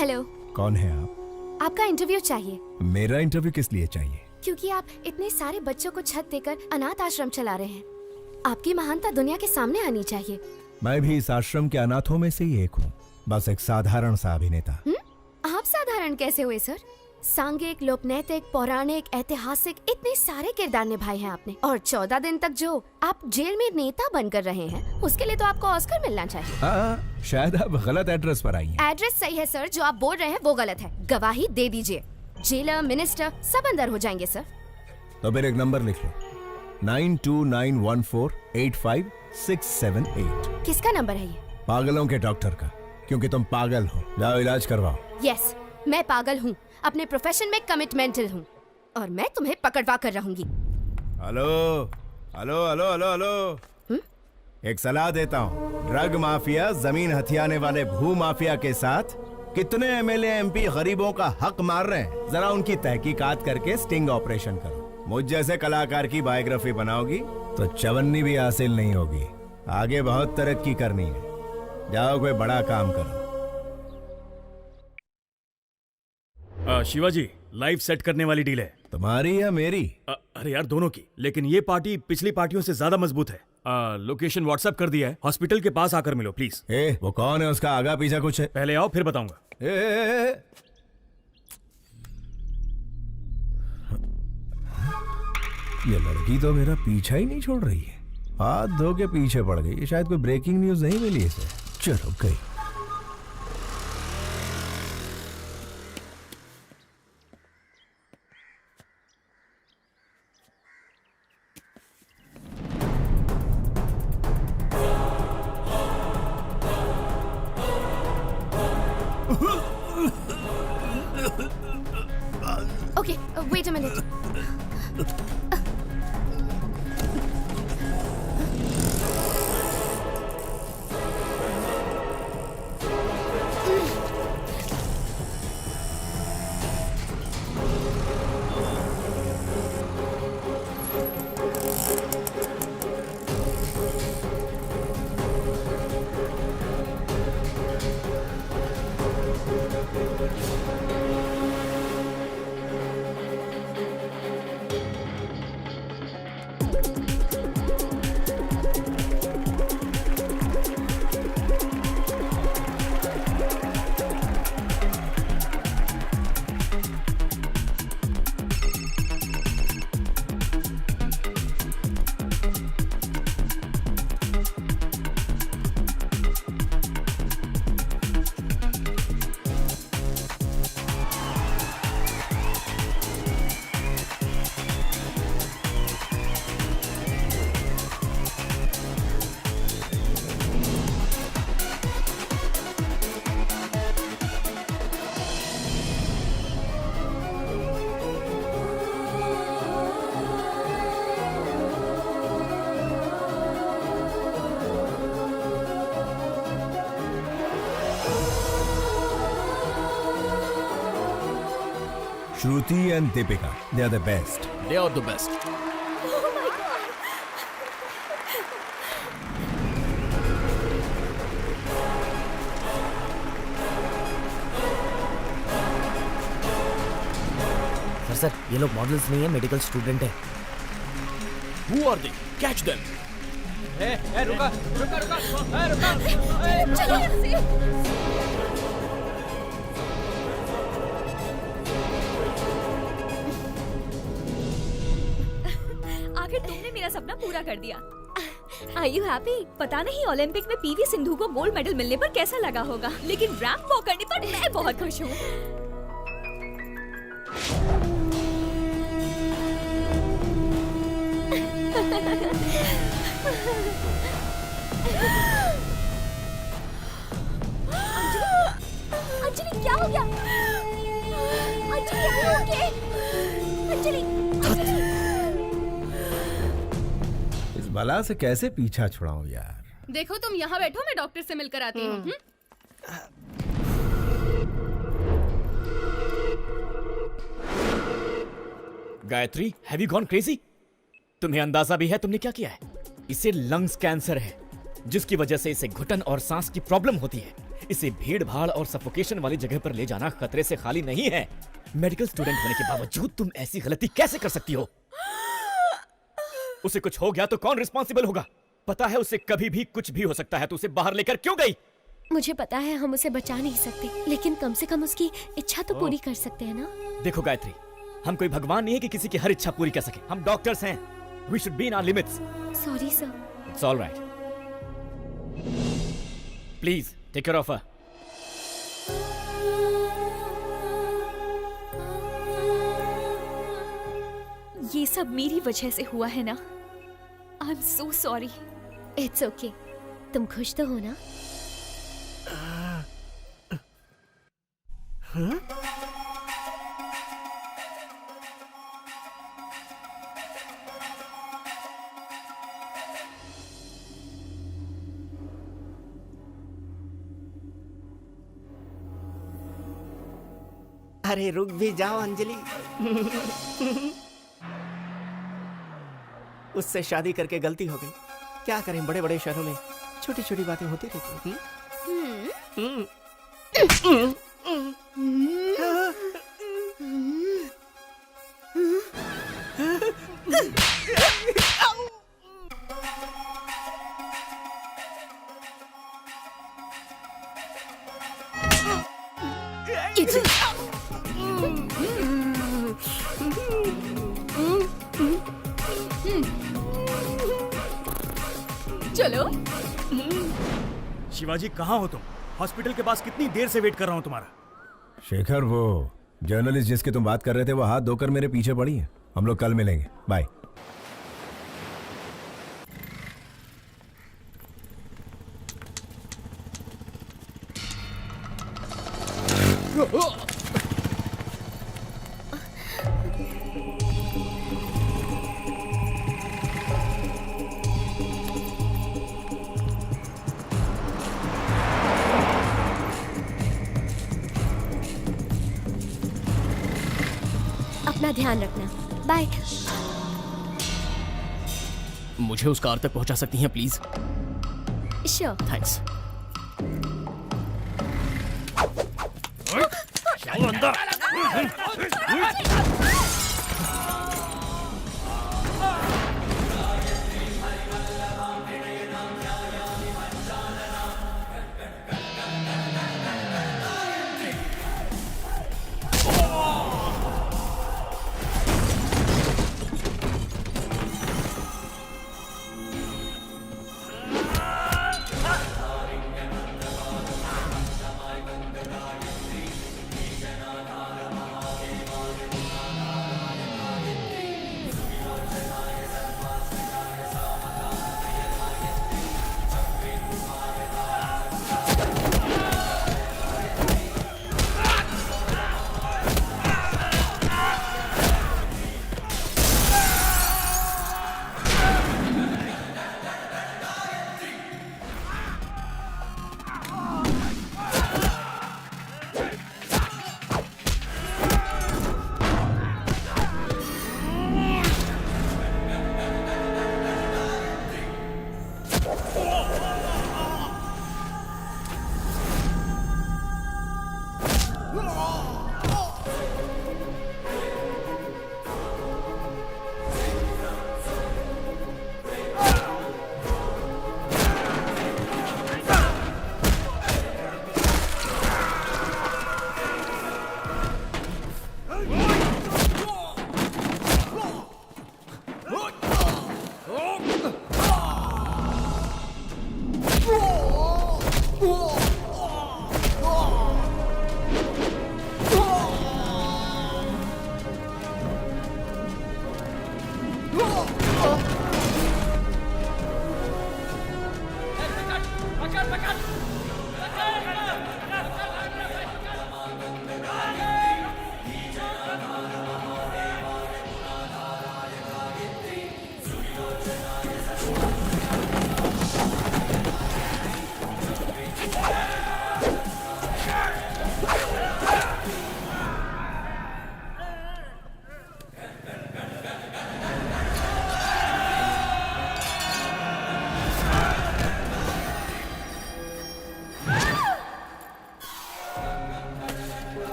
हेलो। कौन है आप? आपका इंटरव्यू चाहिए। मेरा इंटरव्यू किस लिए चाहिए? क्योंकि आप इतने सारे बच्चों को छत देकर अनाथ आश्रम चला रहे हैं। आपकी महानता दुनिया के सामने आनी चाहिए। मैं भी इस आश्रम के अनाथों में से ही एक हूँ, बस एक साधारण सा अभिनेता। आप साधारण कैसे हुए सर? सांघिक, लोकनैतिक, पौराणिक, ऐतिहासिक इतने सारे किरदार निभाए हैं आपने, और 14 दिन तक जो आप जेल में नेता बनकर रहे हैं, उसके लिए तो आपको ऑस्कर मिलना चाहिए। शायद आप गलत एड्रेस पर आई हैं। एड्रेस सही है सर, जो आप बोल रहे हैं वो गलत है। गवाही दे दीजिए, जेलर, मिनिस्टर सब अंदर हो जाएंगे सर। तो फिर एक नंबर लिख लो, 9291485678। किसका नंबर है ये? पागलों के डॉक्टर का, क्योंकि तुम पागल हो। जाओ इलाज करवाओ। यस, मैं पागल हूँ, अपने प्रोफेशन में कमिटमेंटल हूँ, और मैं तुम्हें पकड़वा कर रहूंगी। Hello hello hello hello hello, एक सलाह देता हूँ। ड्रग माफिया, जमीन हथियाने वाले भू माफिया के साथ कितने एमएलए एमपी गरीबों का हक मार रहे हैं, जरा उनकी तहकीकात करके स्टिंग ऑपरेशन करो। मुझ जैसे कलाकार की बायोग्राफी बनाओगी तो चवन्नी भी हासिल नहीं होगी। आगे बहुत तरक्की करनी है, जाओ कोई बड़ा काम करो। शिवाजी, लाइव सेट करने वाली डील है। तुम्हारी या मेरी? अरे यार दोनों की, लेकिन ये पार्टी पिछली पार्टियों से ज्यादा मजबूत है। लोकेशन व्हाट्सएप कर दिया है, हॉस्पिटल के पास आकर मिलो प्लीज। वो कौन है, उसका आगा पीछा कुछ है? पहले आओ फिर बताऊंगा। ये लड़की तो मेरा पीछा ही नहीं छोड़ रही है, हाथ धो के पीछे पड़ गई। शायद कोई ब्रेकिंग न्यूज नहीं मिली इसे। चलो गई। Okay, wait a minute. Shruti and Deepika, they are the best. They are the best. Sir ये लोग मॉडल्स नहीं है, मेडिकल स्टूडेंट है। Who are they? Catch them. रुका रुका रुका रुका। आखिर तुमने मेरा सपना पूरा कर दिया। Are you happy? पता नहीं ओलंपिक में पीवी सिंधु को गोल्ड मेडल मिलने पर कैसा लगा होगा, लेकिन रैंप वॉक करने पर मैं बहुत खुश हूँ। अंजलि क्या हो गया? Anjali are you okay? Anjali इस बला से कैसे पीछा छुड़ाऊं यार। देखो तुम यहाँ बैठो, मैं डॉक्टर से मिलकर आती हूँ। Gayatri, have you gone crazy? तुम्हें अंदाजा भी है तुमने क्या किया है? इसे लंग्स कैंसर है, जिसकी वजह से इसे घुटन और सांस की प्रॉब्लम होती है। इसे भीड़ भाड़ और सफोकेशन वाली जगह पर ले जाना खतरे से खाली नहीं है। मेडिकल स्टूडेंट होने के बावजूद तुम ऐसी गलती कैसे कर सकती हो? उसे कुछ हो गया तो कौन रिस्पॉन्सिबल होगा? पता है उसे कभी भी कुछ भी हो सकता है, तो उसे बाहर लेकर क्यों गई? मुझे पता है हम उसे बचा नहीं सकते, लेकिन कम से कम उसकी इच्छा तो पूरी कर सकते हैं ना। देखो गायत्री, हम कोई भगवान नहीं है कि किसी की हर इच्छा पूरी कर सके। हम डॉक्टर्स हैं। We should be in our limits. Sorry, sir. It's all right. Please, take care of her. ये सब मेरी वजह से हुआ है ना। I'm so sorry. It's okay. तुम खुश तो हो ना? हाँ? अरे रुक भी जाओ अंजलि। उससे शादी करके गलती हो गई। क्या करें, बड़े बड़े शहरों में छोटी छोटी बातें होती रहती हैं। चलो। शिवाजी कहाँ हो तुम? हॉस्पिटल के पास कितनी देर से वेट कर रहा हूँ तुम्हारा। शेखर, वो जर्नलिस्ट जिसकी तुम बात कर रहे थे वो हाथ धोकर मेरे पीछे पड़ी है। हम लोग कल मिलेंगे। बाय। अपना ध्यान रखना। बाय। मुझे उस कार तक पहुंचा सकती हैं प्लीज? श्योर। थैंक्स।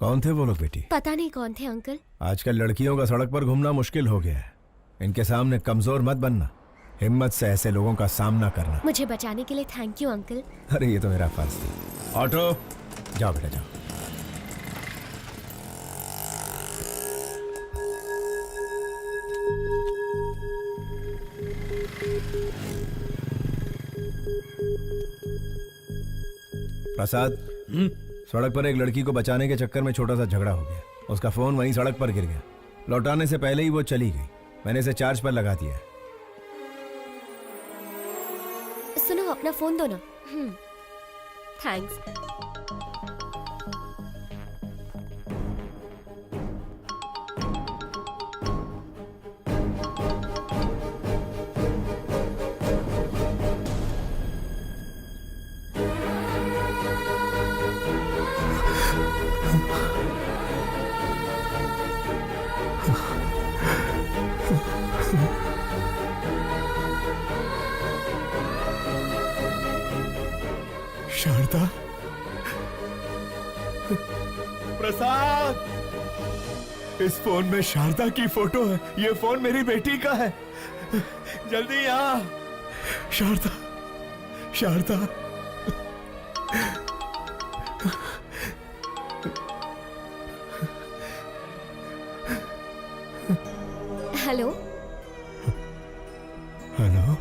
कौन थे वो लोग बेटी? पता नहीं कौन थे अंकल। आजकल लड़कियों का सड़क पर घूमना मुश्किल हो गया है। इनके सामने कमजोर मत बनना, हिम्मत से ऐसे लोगों का सामना करना। मुझे बचाने के लिए थैंक यू अंकल। अरे ये तो मेरा फर्ज था। ऑटो जाओ बेटा जाओ। प्रसाद, सड़क पर एक लड़की को बचाने के चक्कर में छोटा सा झगड़ा हो गया। उसका फोन वहीं सड़क पर गिर गया। लौटाने से पहले ही वो चली गई। मैंने इसे चार्ज पर लगा दिया है। सुनो, अपना फोन दो ना। थैंक्स। शारदा, प्रसाद, इस फोन में शारदा की फोटो है। ये फोन मेरी बेटी का है। जल्दी आ Sharda, Sharda. Hello hello.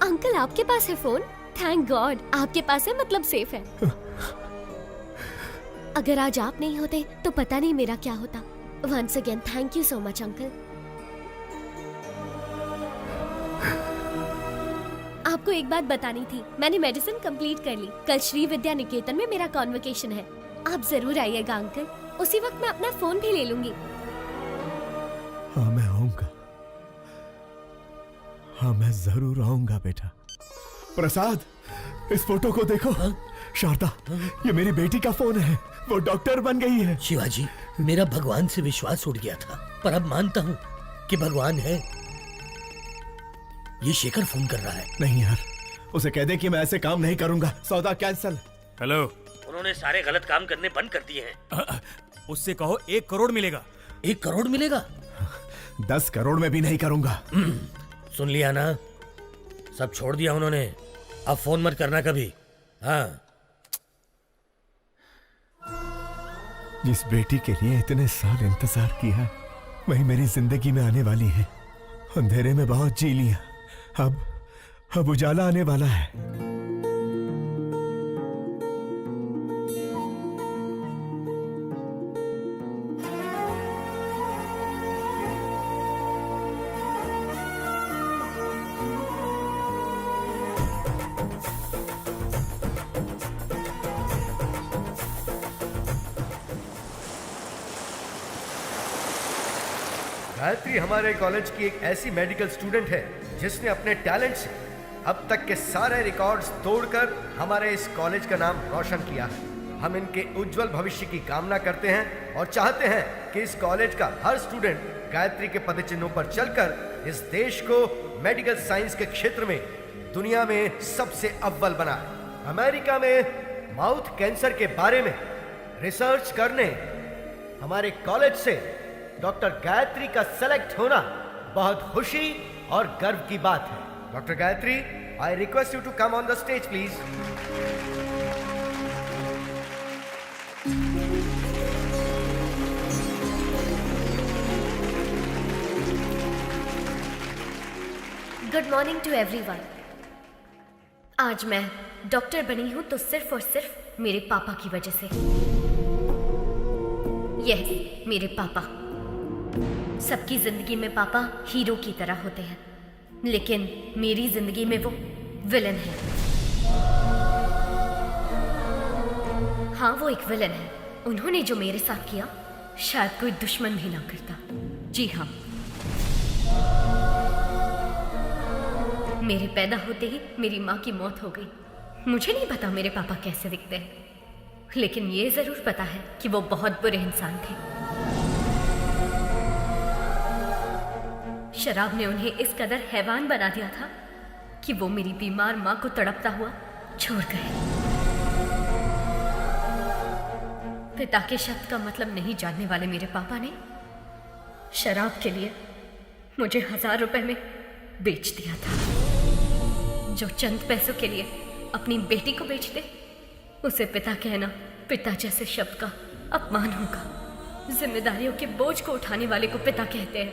Uncle, आपके पास है फोन? थैंक गॉड, आपके पास है, मतलब सेफ है। अगर आज आप नहीं होते तो पता नहीं मेरा क्या होता। Once again thank you so much uncle. आपको एक बात बतानी थी, मैंने मेडिसिन कंप्लीट कर ली। कल श्री विद्या निकेतन में मेरा कॉन्वोकेशन है। आप जरूर आइएगा अंकल। उसी वक्त मैं अपना फोन भी ले लूंगी। हाँ मैं आऊंगा। हाँ मैं जरूर आऊंगा बेटा। प्रसाद, इस फोटो को देखो। शारदा, ये मेरी बेटी का फोन है। वो डॉक्टर बन गई है। शिवाजी, मेरा भगवान से विश्वास उठ गया था, पर अब मानता हूँ कि भगवान है। ये शेखर फोन कर रहा है। नहीं यार, उसे कह दे कि मैं ऐसे काम नहीं करूंगा। सौदा कैंसल। हेलो। उन्होंने सारे गलत काम करने बंद कर दिए हैं। उससे कहो 1 करोड़ मिलेगा। 1 करोड़ मिलेगा? 10 करोड़ में भी नहीं करूंगा। सुन लिया ना, सब छोड़ दिया उन्होंने। अब फोन मत करना कभी। हाँ। जिस बेटी के लिए इतने साल इंतजार किया, वही मेरी जिंदगी में आने वाली है। अंधेरे में बहुत जी लिया, अब उजाला आने वाला है। गायत्री हमारे कॉलेज की एक ऐसी मेडिकल स्टूडेंट है जिसने अपने टैलेंट से अब तक के सारे रिकॉर्ड्स तोड़कर हमारे इस कॉलेज का नाम रोशन किया है। हम इनके उज्जवल भविष्य की कामना करते हैं और चाहते हैं कि इस कॉलेज का हर स्टूडेंट गायत्री के पदचिन्हों पर चलकर इस देश को मेडिकल साइंस के क्षेत्र में दुनिया में सबसे अव्वल बनाए। अमेरिका में माउथ कैंसर के बारे में रिसर्च करने हमारे कॉलेज से डॉक्टर गायत्री का सेलेक्ट होना बहुत खुशी और गर्व की बात है। Doctor Gayatri, I request you to come on the stage please. Good morning to everyone. आज मैं डॉक्टर बनी हूं तो सिर्फ और सिर्फ मेरे पापा की वजह से। यह मेरे पापा। सबकी जिंदगी में पापा हीरो की तरह होते हैं, लेकिन मेरी जिंदगी में वो विलन है। हाँ, वो एक विलन है। उन्होंने जो मेरे साथ किया शायद कोई दुश्मन भी ना करता। जी हाँ, मेरे पैदा होते ही मेरी माँ की मौत हो गई। मुझे नहीं पता मेरे पापा कैसे दिखते हैं, लेकिन ये जरूर पता है कि वो बहुत बुरे इंसान थे। शराब ने उन्हें इस कदर हैवान बना दिया था कि वो मेरी बीमार माँ को तड़पता हुआ छोड़ गए। पिता के शब्द का मतलब नहीं जानने वाले मेरे पापा ने शराब के लिए मुझे 1000 रुपए में बेच दिया था। जो चंद पैसों के लिए अपनी बेटी को बेच दे उसे पिता कहना पिता जैसे शब्द का अपमान होगा। जिम्मेदारियों के बोझ को उठाने वाले को पिता कहते हैं,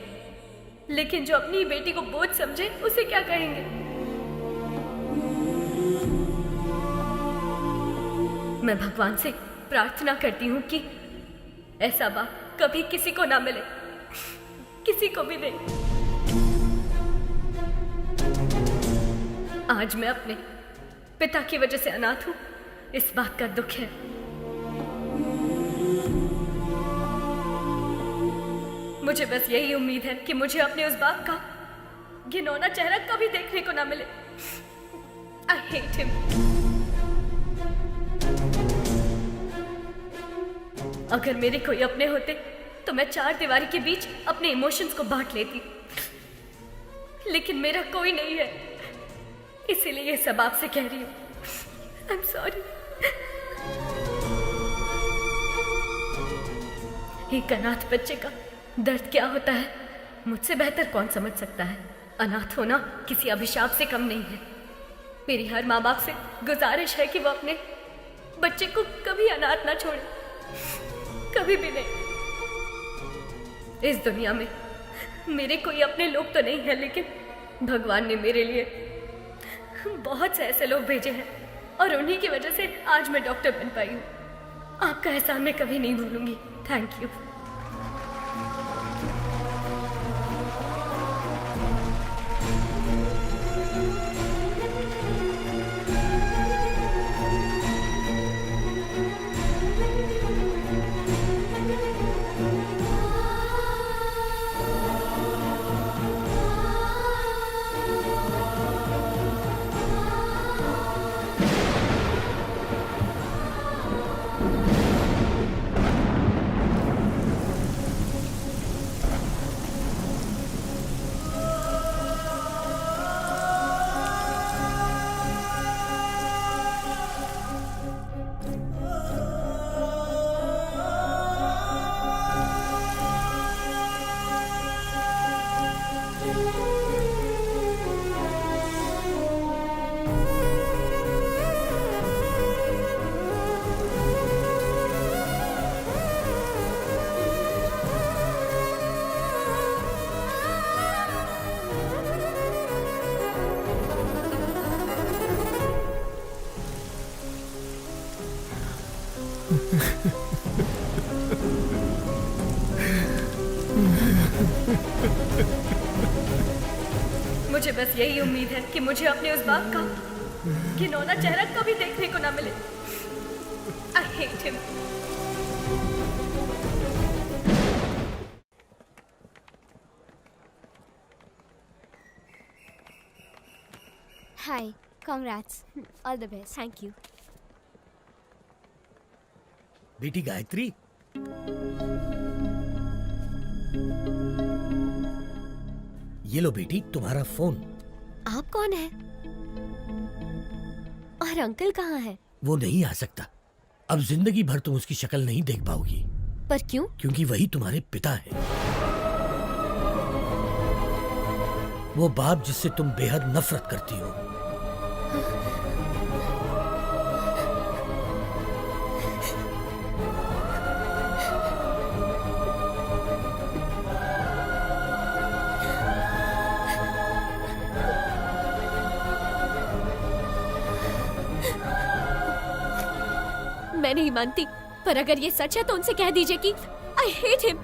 लेकिन जो अपनी बेटी को बोझ समझे उसे क्या कहेंगे? मैं भगवान से प्रार्थना करती हूँ कि ऐसा बाप कभी किसी को ना मिले, किसी को भी नहीं। आज मैं अपने पिता की वजह से अनाथ हूँ, इस बात का दुख है। मुझे बस यही उम्मीद है कि मुझे अपने उस बाप का घिनौना चेहरा कभी देखने को ना मिले। I hate him. अगर मेरे कोई अपने होते तो मैं 4 दीवारी के बीच अपने इमोशंस को बांट लेती, लेकिन मेरा कोई नहीं है, इसीलिए ये सब आपसे कह रही हूँ। I'm sorry. एक अनाथ बच्चे का दर्द क्या होता है मुझसे बेहतर कौन समझ सकता है। अनाथ होना किसी अभिशाप से कम नहीं है। मेरी हर माँ बाप से गुजारिश है कि वो अपने बच्चे को कभी अनाथ ना छोड़े, कभी भी नहीं। इस दुनिया में मेरे कोई अपने लोग तो नहीं है, लेकिन भगवान ने मेरे लिए बहुत से ऐसे लोग भेजे हैं और उन्हीं की वजह से आज मैं डॉक्टर बन पाई हूँ। आपका एहसान मैं कभी नहीं भूलूंगी। Thank you. मुझे बस यही उम्मीद है कि मुझे अपने उस बाप का घिनौना चेहरा कभी देखने को ना मिले। I hate him. Hi, congrats. All the best. Thank you. बेटी गायत्री, ये लो बेटी तुम्हारा फोन। आप कौन है? और अंकल कहाँ है? वो नहीं आ सकता। अब जिंदगी भर तुम उसकी शक्ल नहीं देख पाओगी। पर क्यों? क्योंकि वही तुम्हारे पिता है, वो बाप जिससे तुम बेहद नफरत करती हो। मैं नहीं मानती, पर अगर ये सच है तो उनसे कह दीजिए कि I hate him.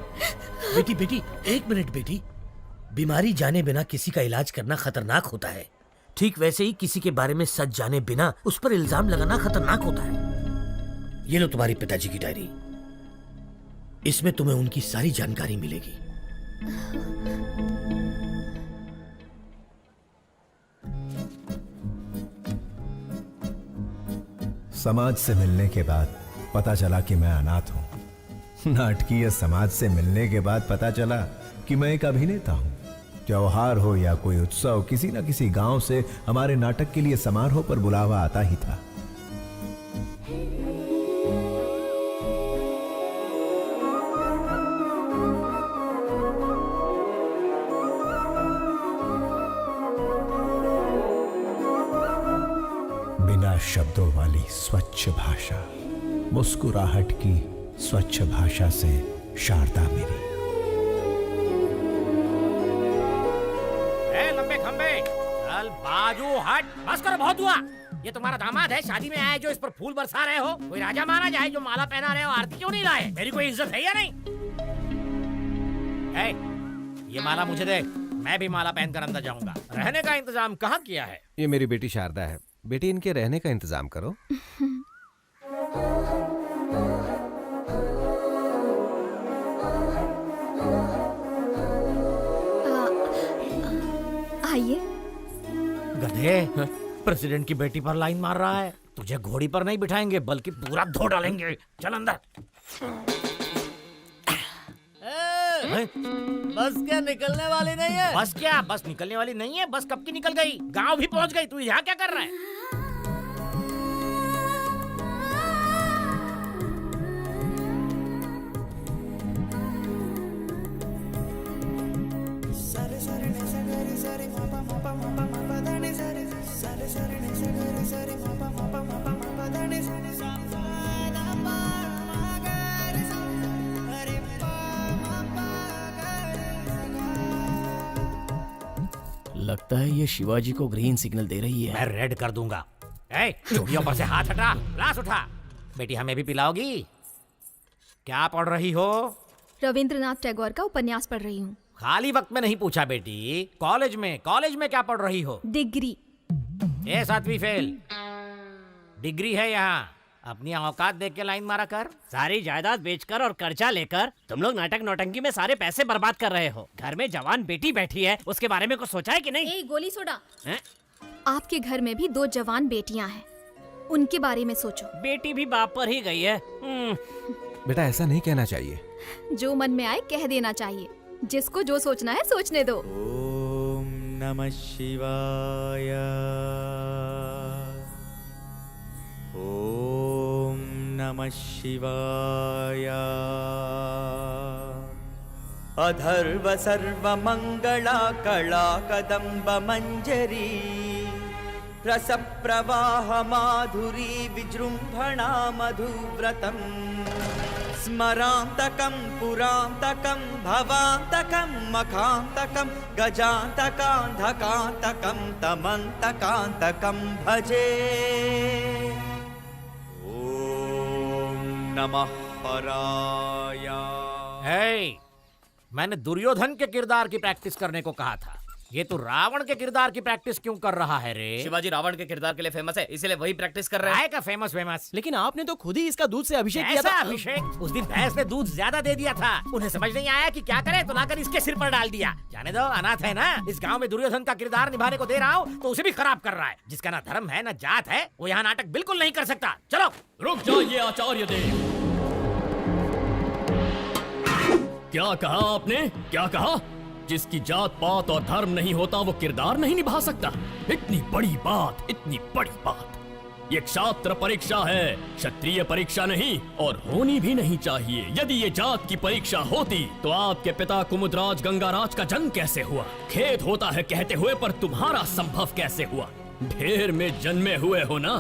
बेटी बेटी, एक मिनट बेटी। बीमारी जाने बिना किसी का इलाज करना खतरनाक होता है। ठीक वैसे ही किसी के बारे में सच जाने बिना उस पर इल्जाम लगाना खतरनाक होता है। ये लो तुम्हारे पिताजी की डायरी, इसमें तुम्हें उनकी सारी जानकारी मिलेगी। समाज से मिलने के बाद पता चला कि मैं अनाथ हूं। नाटकीय समाज से मिलने के बाद पता चला कि मैं एक अभिनेता हूं। त्योहार हो या कोई उत्सव, किसी न किसी गांव से हमारे नाटक के लिए समारोह पर बुलावा आता ही था। शब्दों वाली स्वच्छ भाषा, मुस्कुराहट की स्वच्छ भाषा से शारदा मेरी। लंबे खंबे चल बाजू हट, बस कर, बहुत हुआ। ये तुम्हारा दामाद है, शादी में आए जो इस पर फूल बरसा रहे हो? कोई राजा महाराजा है जो माला पहना रहे हो? आरती क्यों नहीं लाए? मेरी कोई इज्जत है या नहीं? ये माला मुझे दे, मैं भी माला पहनकर अंदर जाऊंगा। रहने का इंतजाम कहाँ किया है? ये मेरी बेटी शारदा है। बेटी, इनके रहने का इंतजाम करो। आइए। गधे, प्रेसिडेंट की बेटी पर लाइन मार रहा है। तुझे घोड़ी पर नहीं बिठाएंगे बल्कि पूरा धो डालेंगे। चल अंदर। बस क्या निकलने वाली नहीं है? बस क्या? बस निकलने वाली नहीं है? बस कब की निकल गई, गांव भी पहुंच गई। तू यहाँ क्या कर रहा है? लगता है ये शिवाजी को ग्रीन सिग्नल दे रही है। मैं रेड कर दूंगा। चूड़ियों पर से हाथ हटा, ग्लास उठा। बेटी, हमें भी पिलाओगी? क्या पढ़ रही हो? रविंद्रनाथ टैगोर का उपन्यास पढ़ रही हूँ। खाली वक्त में नहीं पूछा बेटी। कॉलेज में क्या पढ़ रही हो? डिग्री। 7वीं फेल। डिग्री है यहाँ। अपनी औकात देख के लाइन मारा कर। सारी जायदाद बेचकर और कर्जा लेकर तुम लोग नाटक नौटंकी में सारे पैसे बर्बाद कर रहे हो। घर में जवान बेटी बैठी है, उसके बारे में कुछ सोचा है कि नहीं? गोली सोडा। आपके घर में भी 2 जवान बेटियां हैं, उनके बारे में सोचो। बेटी भी बाप पर ही गई है। बेटा, ऐसा नहीं कहना चाहिए। जो मन में आए कह देना चाहिए। जिसको जो सोचना है सोचने दो। ओम नमः शिवाय। ओम नमः शिवाय। अधर्व सर्व मंगला कला कदम्ब मंजरी रस प्रवाह माधुरी विजृंभणा मधुव्रतम स्मरांतकं पुरांतकं भवांतकं मखांतकं गजांतकांधकांतकं तमंतकांतकं भजे। ओम नमः हराय। मैंने दुर्योधन के किरदार की प्रैक्टिस करने को कहा था। ये तो रावण के किरदार की प्रैक्टिस क्यों कर रहा है रे? शिवाजी रावण के किरदार के लिए फेमस है, इसलिए वही प्रैक्टिस कर रहा है। का फेमस। लेकिन आपने तो खुद ही इसका दूध से अभिषेक किया था। अभिषेक? उस दिन भैंस ने दूध ज्यादा दे दिया था। उन्हें समझ नहीं आया कि क्या करे, तो लाकर इसके सिर पर डाल दिया। जाने दो, अनाथ है ना। इस गांव में दुर्योधन का किरदार निभाने को दे रहा हूँ तो उसे भी खराब कर रहा है। जिसका ना धर्म है ना जात है, वो यहाँ नाटक बिल्कुल नहीं कर सकता। चलो। रुक जाइए आचार्य देव। क्या कहा आपने? क्या कहा? जिसकी जात पात और धर्म नहीं होता वो किरदार नहीं निभा सकता? इतनी बड़ी बात, इतनी बड़ी बात। ये क्षात्र परीक्षा है, क्षत्रिय परीक्षा नहीं, और होनी भी नहीं चाहिए। यदि ये जात की परीक्षा होती तो आपके पिता कुमुदराज गंगाराज का जन्म कैसे हुआ? खेद होता है कहते हुए, पर तुम्हारा संभव कैसे हुआ? ढेर में जन्मे हुए हो ना।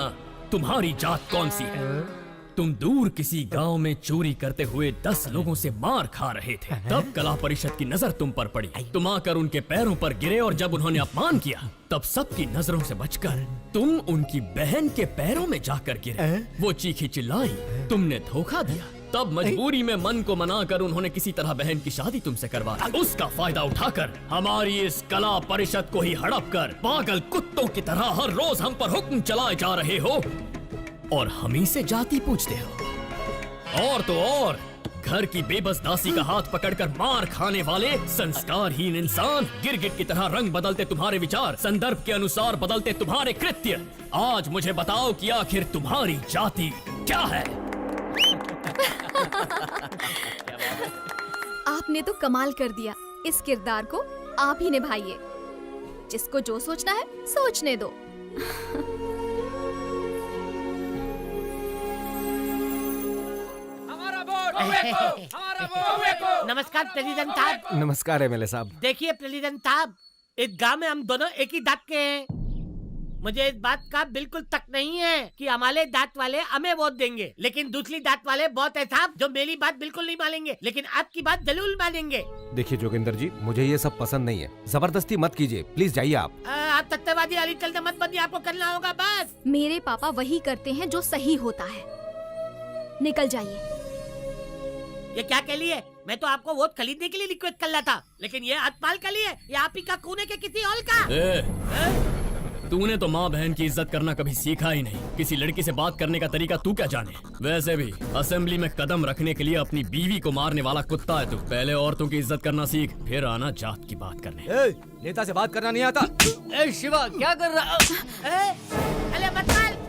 तुम्हारी जात कौन सी है? तुम दूर किसी गांव में चोरी करते हुए 10 लोगों से मार खा रहे थे। तब कला परिषद की नजर तुम पर पड़ी। तुम आकर उनके पैरों पर गिरे और जब उन्होंने अपमान किया तब सबकी नजरों से बचकर तुम उनकी बहन के पैरों में जाकर गिरे। वो चीखी चिल्लाई, तुमने धोखा दिया। तब मजबूरी में मन को मनाकर उन्होंने किसी तरह बहन की शादी तुमसे करवा दी। उसका फायदा उठाकर हमारी इस कला परिषद को ही हड़प कर पागल कुत्तों की तरह हर रोज हम पर हुक्म चलाए जा रहे हो और हम ही से जाति पूछते हो। और तो और घर की बेबस दासी का हाथ पकड़कर मार खाने वाले संस्कारहीन इंसान, गिरगिट की तरह रंग बदलते तुम्हारे विचार, संदर्भ के अनुसार बदलते तुम्हारे कृत्य। आज मुझे बताओ कि आखिर तुम्हारी जाति क्या है? आपने तो कमाल कर दिया। इस किरदार को आप ही निभाइए। जिसको जो सोचना है सोचने दो। नमस्कार प्रेसिडेंट साहब। नमस्कार एमएलए साहब। देखिए प्रेसिडेंट साहब, इस गांव में हम दोनों एक ही दांत के हैं। मुझे इस बात का बिल्कुल तक नहीं है कि हमारे दांत वाले हमें वोट देंगे, लेकिन दूसरी दांत वाले बहुत है साहब जो मेरी बात बिल्कुल नहीं मानेंगे, लेकिन आपकी बात जरूर मानेंगे। देखिए जोगिंदर जी, मुझे ये सब पसंद नहीं है, जबरदस्ती मत कीजिए, प्लीज जाइए आप। आप सत्यवादी अली चलते मत बनिए, आपको करना होगा बस। मेरे पापा वही करते हैं जो सही होता है। निकल जाइए। ये क्या के लिए? मैं तो आपको वोट खरीदने के लिए रिक्वेस्ट कर रहा था, लेकिन ये हथपाल के लिए या आप ही का खूने के किसी और का? तूने तो माँ बहन की इज्जत करना कभी सीखा ही नहीं। किसी लड़की से बात करने का तरीका तू क्या जाने? वैसे भी असेंबली में कदम रखने के लिए अपनी बीवी को मारने वाला कुत्ता है तू। पहले औरतों की इज्जत करना सीख, फिर आना जात की बात करने। नेता से बात करना नहीं आता। ए शिवा क्या कर रहा? अरे मत मार।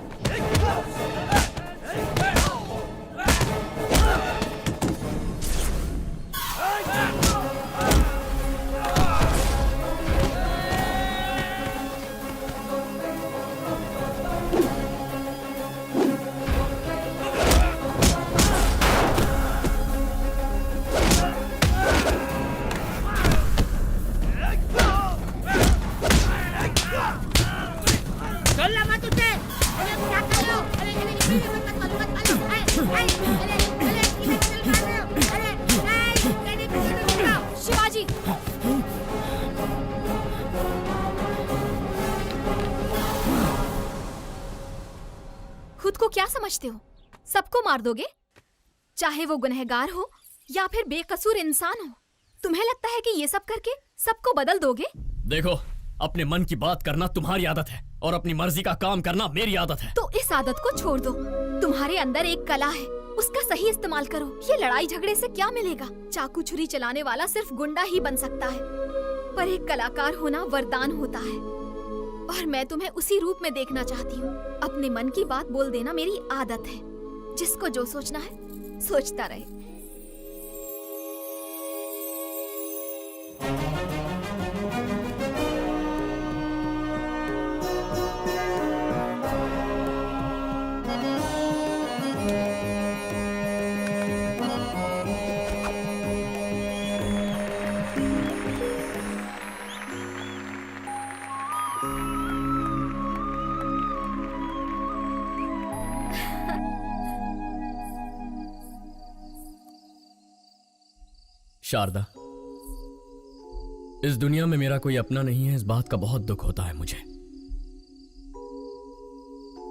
शिवाजी, खुद को क्या समझते हो? सबको मार दोगे, चाहे वो गुनहगार हो या फिर बेकसूर इंसान हो। तुम्हें लगता है कि ये सब करके सबको बदल दोगे? देखो, अपने मन की बात करना तुम्हारी आदत है और अपनी मर्जी का काम करना मेरी आदत है। तो इस आदत को छोड़ दो। तुम्हारे अंदर एक कला है, उसका सही इस्तेमाल करो। ये लड़ाई झगड़े से क्या मिलेगा? चाकू छुरी चलाने वाला सिर्फ गुंडा ही बन सकता है, पर एक कलाकार होना वरदान होता है, और मैं तुम्हें उसी रूप में देखना चाहती हूँ। अपने मन की बात बोल देना मेरी आदत है। जिसको जो सोचना है सोचता रहे। शारदा, इस दुनिया में मेरा कोई अपना नहीं है, इस बात का बहुत दुख होता है मुझे।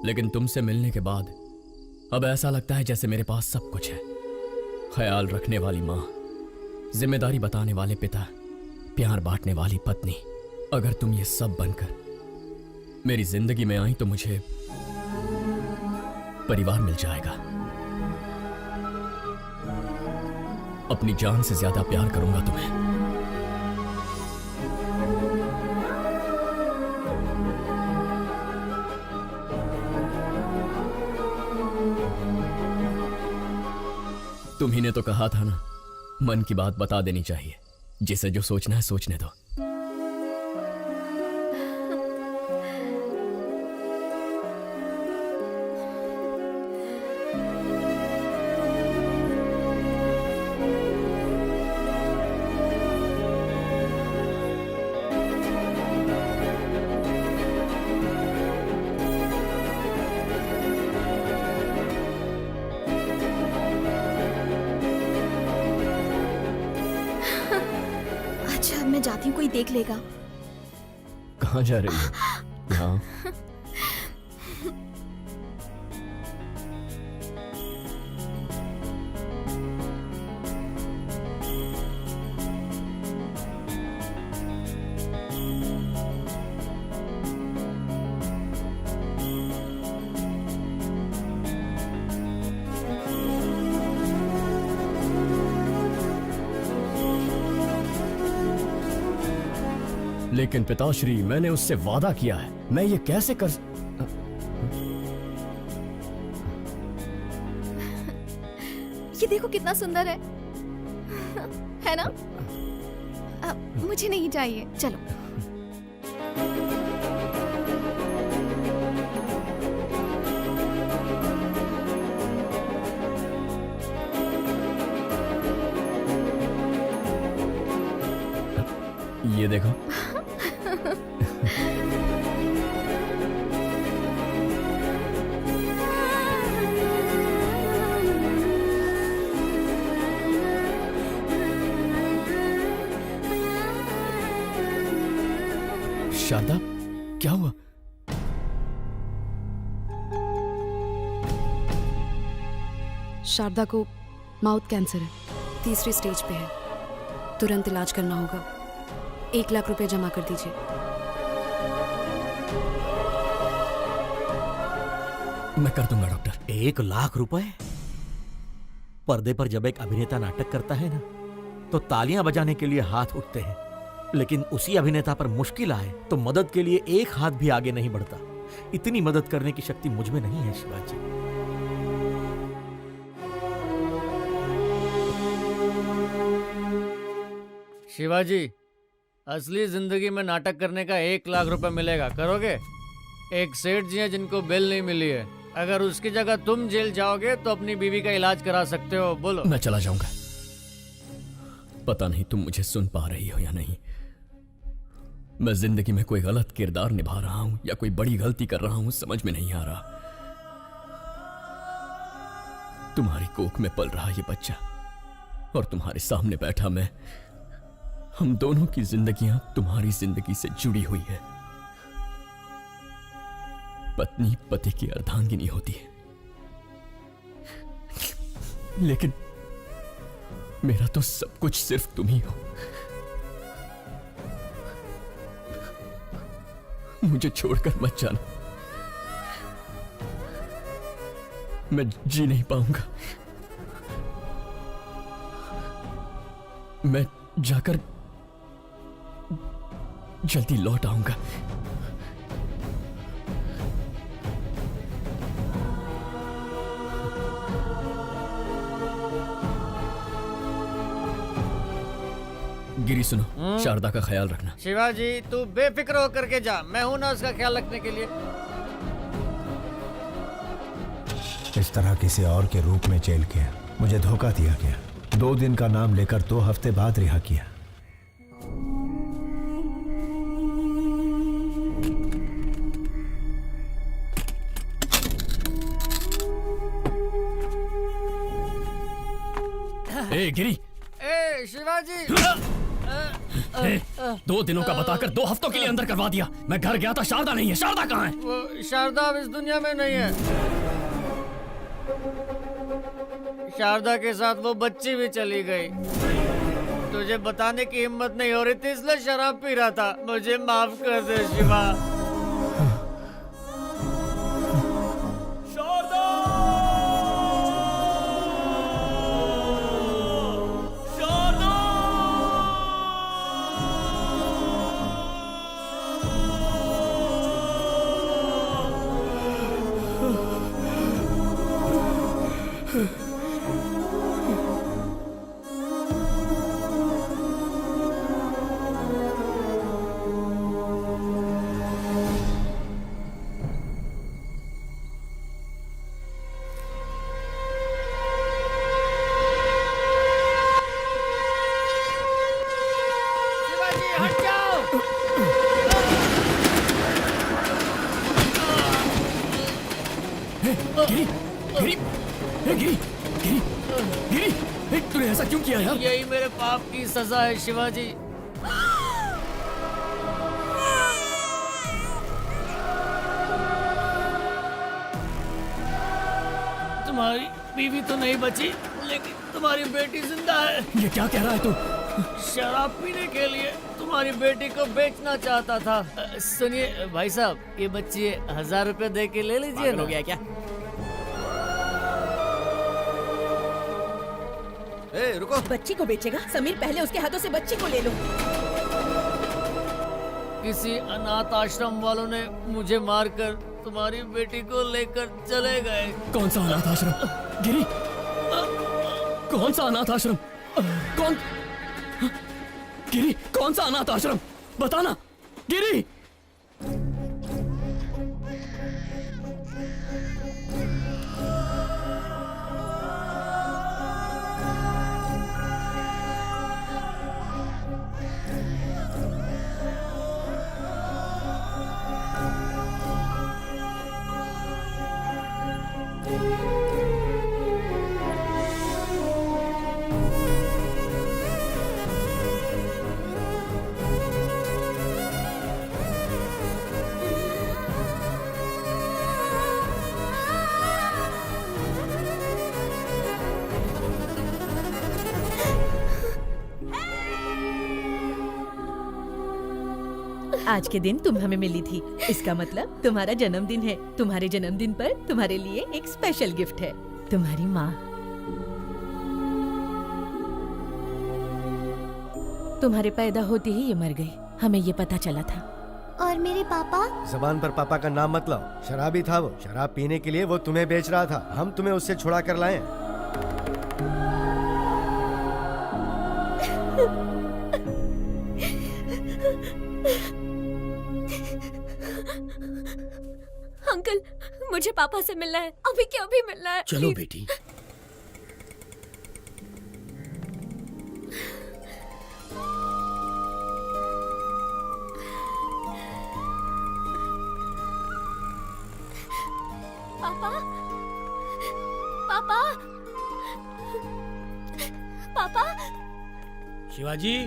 लेकिन तुमसे मिलने के बाद अब ऐसा लगता है जैसे मेरे पास सब कुछ है। ख्याल रखने वाली माँ, जिम्मेदारी बताने वाले पिता, प्यार बांटने वाली पत्नी। अगर तुम ये सब बनकर मेरी जिंदगी में आई तो मुझे परिवार मिल जाएगा। अपनी जान से ज्यादा प्यार करूंगा तुम्हें। तुम्ही ने तो कहा था ना, मन की बात बता देनी चाहिए। जिसे जो सोचना है सोचने दो। मैं जाती हूँ, कोई देख लेगा। कहाँ जा रही हो? यहाँ। लेकिन पिताश्री, मैंने उससे वादा किया है, मैं ये कैसे कर। ये देखो कितना सुंदर है ना? मुझे नहीं चाहिए, चलो। ये देखो। शारदा, क्या हुआ? शारदा को माउथ कैंसर है, 3री स्टेज पे है। तुरंत इलाज करना होगा। 1 लाख रुपए जमा कर दीजिए। मैं कर दूंगा डॉक्टर। 1 लाख रुपए? पर्दे पर जब एक अभिनेता नाटक करता है ना, तो तालियां बजाने के लिए हाथ उठते हैं, लेकिन उसी अभिनेता पर मुश्किल आए तो मदद के लिए एक हाथ भी आगे नहीं बढ़ता। इतनी मदद करने की शक्ति मुझ में नहीं है शिवाजी। शिवाजी, असली जिंदगी में नाटक करने का 1 लाख रुपए मिलेगा, करोगे? एक सेठ जी हैं जिनको बेल नहीं मिली है। अगर उसकी जगह तुम जेल जाओगे तो अपनी बीवी का इलाज करा सकते हो। बोलो। मैं चला जाऊंगा। पता नहीं तुम मुझे सुन पा रही हो या नहीं। मैं जिंदगी में कोई गलत किरदार निभा रहा हूं या कोई बड़ी गलती कर रहा हूं, समझ में नहीं आ रहा। तुम्हारी कोख में पल रहा ये बच्चा और तुम्हारे सामने बैठा मैं, हम दोनों की जिंदगियां तुम्हारी जिंदगी से जुड़ी हुई है। पत्नी पति की अर्धांगिनी होती है, लेकिन मेरा तो सब कुछ सिर्फ तुम ही हो। मुझे छोड़कर मत जाना, मैं जी नहीं पाऊंगा। मैं जाकर जल्दी लौट आऊंगा। गिरी सुनो, शारदा का ख्याल रखना। शिवाजी, तू बेफिक्र होकर के जा, मैं हूं ना उसका ख्याल रखने के लिए। इस तरह किसी और के रूप में जेल किया, मुझे धोखा दिया गया। 2 दिन का नाम लेकर 2 हफ्ते बाद रिहा किया। ए गिरी, ए शिवाजी, 2 दिनों का बताकर 2 हफ्तों के लिए अंदर करवा दिया। मैं घर गया था, शारदा नहीं है। शारदा कहाँ है? वो शारदा अब इस दुनिया में नहीं है। शारदा के साथ वो बच्ची भी चली गई। तुझे बताने की हिम्मत नहीं हो रही थी, इसलिए शराब पी रहा था। मुझे माफ कर दे शिवा। तूने ऐसा क्यों किया यार? यही मेरे पाप की सजा है शिवाजी। तुम्हारी बीवी तो नहीं बची, लेकिन तुम्हारी बेटी जिंदा है। ये क्या कह रहा है तू? शराब पीने के लिए तुम्हारी बेटी को बेचना चाहता था। सुनिए भाई साहब, ये बच्ची 1000 रुपए दे के ले लीजिए। हो गया क्या? रुको। बच्ची को बेचेगा? समीर, पहले उसके हाथों से बच्ची को ले लो। किसी अनाथ आश्रम वालों ने मुझे मारकर तुम्हारी बेटी को लेकर चले गए। कौन सा अनाथ आश्रम? गिरी, कौन सा अनाथ आश्रम? कौन? गिरी, कौन सा अनाथ आश्रम? बताना गिरी। आज के दिन तुम हमें मिली थी, इसका मतलब तुम्हारा जन्मदिन है। तुम्हारे जन्मदिन पर तुम्हारे लिए एक स्पेशल गिफ्ट है, तुम्हारी माँ। तुम्हारे पैदा होते ही ये मर गई, हमें ये पता चला था। और मेरे पापा? जबान पर पापा का नाम मत लाओ, शराबी था वो। शराब पीने के लिए वो तुम्हें बेच रहा था, हम तुम्हें उससे छुड़ा कर लाए। अंकल, मुझे पापा से मिलना है, अभी के अभी मिलना है। चलो बेटी। पापा, पापा, पापा। शिवाजी,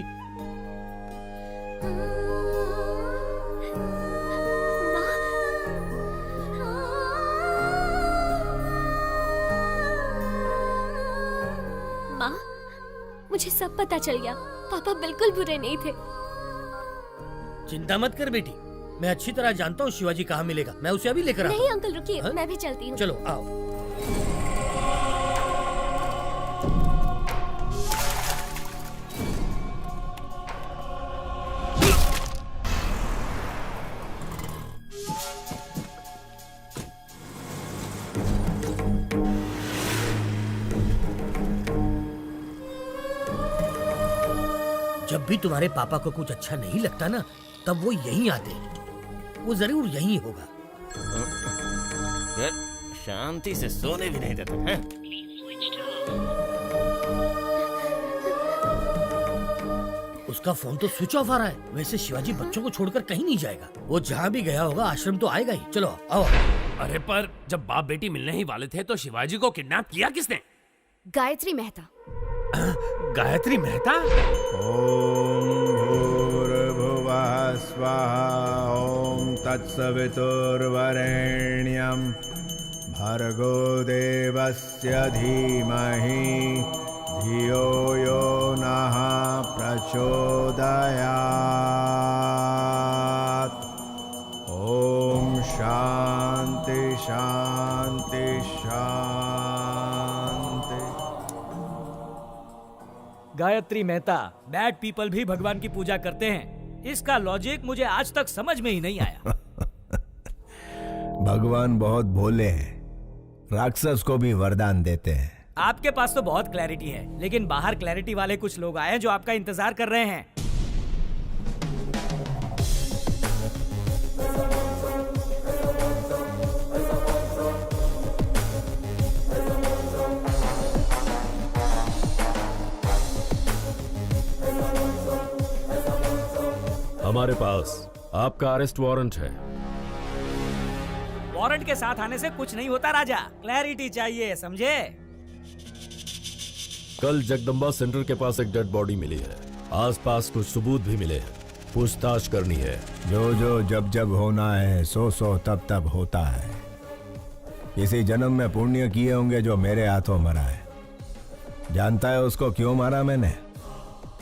माँ, मुझे सब पता चल गया। पापा बिल्कुल बुरे नहीं थे। चिंता मत कर बेटी, मैं अच्छी तरह जानता हूँ शिवाजी कहाँ मिलेगा। मैं उसे अभी लेकर आता हूँ। नहीं अंकल रुकिए, मैं भी चलती हूँ। चलो आओ। जब भी तुम्हारे पापा को कुछ अच्छा नहीं लगता ना, तब वो यहीं आते हैं। वो जरूर यहीं होगा। शांति से सोने भी नहीं देते हैं। उसका फोन तो स्विच ऑफ आ रहा है। वैसे शिवाजी बच्चों को छोड़कर कहीं नहीं जाएगा। वो जहाँ भी गया होगा आश्रम तो आएगा ही। चलो आओ। अरे पर जब बाप बेटी मिलने ही वाले थे तो शिवाजी को किडनैप किया किसने? गायत्री मेहता। गायत्री मेहता? ओम भूर्भुवः स्वाहा ओम तत्सवितुर्वरेण्यं भर्गो देवस्य धीमहि धियो यो नः प्रचोदयात्। ओम शांति शांति शांति। गायत्री मेहता, बैड पीपल भी भगवान की पूजा करते हैं। इसका लॉजिक मुझे आज तक समझ में ही नहीं आया। भगवान बहुत भोले हैं, राक्षस को भी वरदान देते हैं। आपके पास तो बहुत क्लैरिटी है, लेकिन बाहर क्लैरिटी वाले कुछ लोग आए हैं जो आपका इंतजार कर रहे हैं। हमारे पास आपका अरेस्ट वारंट है। वारंट के साथ आने से कुछ नहीं होता राजा, क्लैरिटी चाहिए, समझे? कल जगदम्बा सेंटर के पास एक डेड बॉडी मिली है। आसपास कुछ सबूत भी मिले हैं, पूछताछ करनी है। जो जो जब जब होना है, सो सो तब तब होता है। किसी जन्म में पुण्य किए होंगे जो मेरे हाथों मरा है। जानता है उसको क्यों मारा मैंने?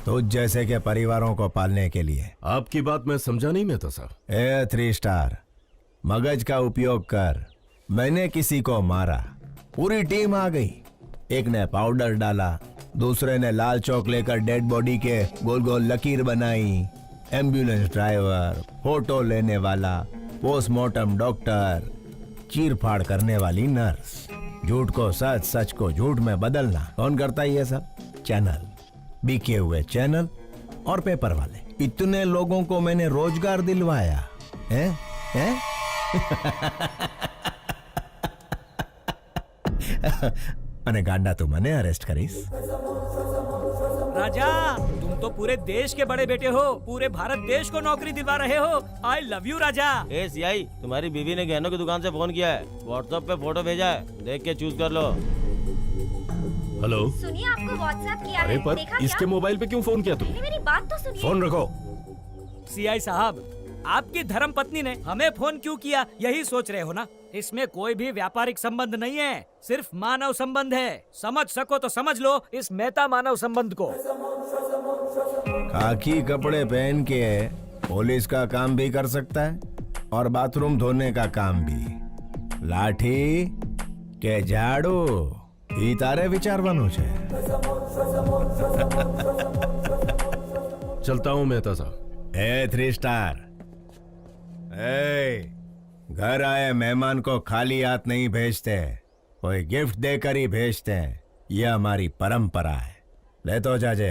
तुझ जैसे के परिवारों को पालने के लिए। आपकी बात मैं समझा नहीं में तो सर। 3 स्टार, मगज का उपयोग कर। मैंने किसी को मारा, पूरी टीम आ गई। एक ने पाउडर डाला, दूसरे ने लाल चौक लेकर डेड बॉडी के गोल गोल लकीर बनाई। एम्बुलेंस ड्राइवर, फोटो लेने वाला, पोस्टमार्टम डॉक्टर, चीर फाड़ करने वाली नर्स। झूठ को सच, सच को झूठ में बदलना कौन करता है ये सब? चैनल, बिके हुए चैनल और पेपर वाले। इतने लोगों को मैंने रोजगार दिलवाया है? અને ગાંડા તું મને અરેસ્ટ કરીશ? राजा, तुम तो पूरे देश के बड़े बेटे हो, पूरे भारत देश को नौकरी दिलवा रहे हो। आई love you Raja. A CI, तुम्हारी बीवी ने गहनों की दुकान से फोन किया है, व्हाट्सएप पे फोटो भेजा है, देख के चूज कर लो। हेलो, सुनिए, आपको व्हाट्सएप किया अरे है, पर देखा इसके क्या? मोबाइल पे क्यों फोन किया तुमने? मेरी बात तो सुनिए। फोन रखो। सीआई साहब, आपकी धर्म पत्नी ने हमें फोन क्यों किया, यही सोच रहे हो ना? इसमें कोई भी व्यापारिक संबंध नहीं है, सिर्फ मानव संबंध है। समझ सको तो समझ लो इस मेहता मानव संबंध को। खाकी कपड़े पहन के पुलिस का काम भी कर सकता है और बाथरूम धोने का काम भी। लाठी के झाड़ू ई तारे विचारવાનું છે। चलता हूँ मेहता साहब। ए 3 स्टार, घर आए मेहमान को खाली हाथ नहीं भेजते, कोई गिफ्ट देकर ही भेजते हैं। यह हमारी परंपरा है। ले तो जाजे।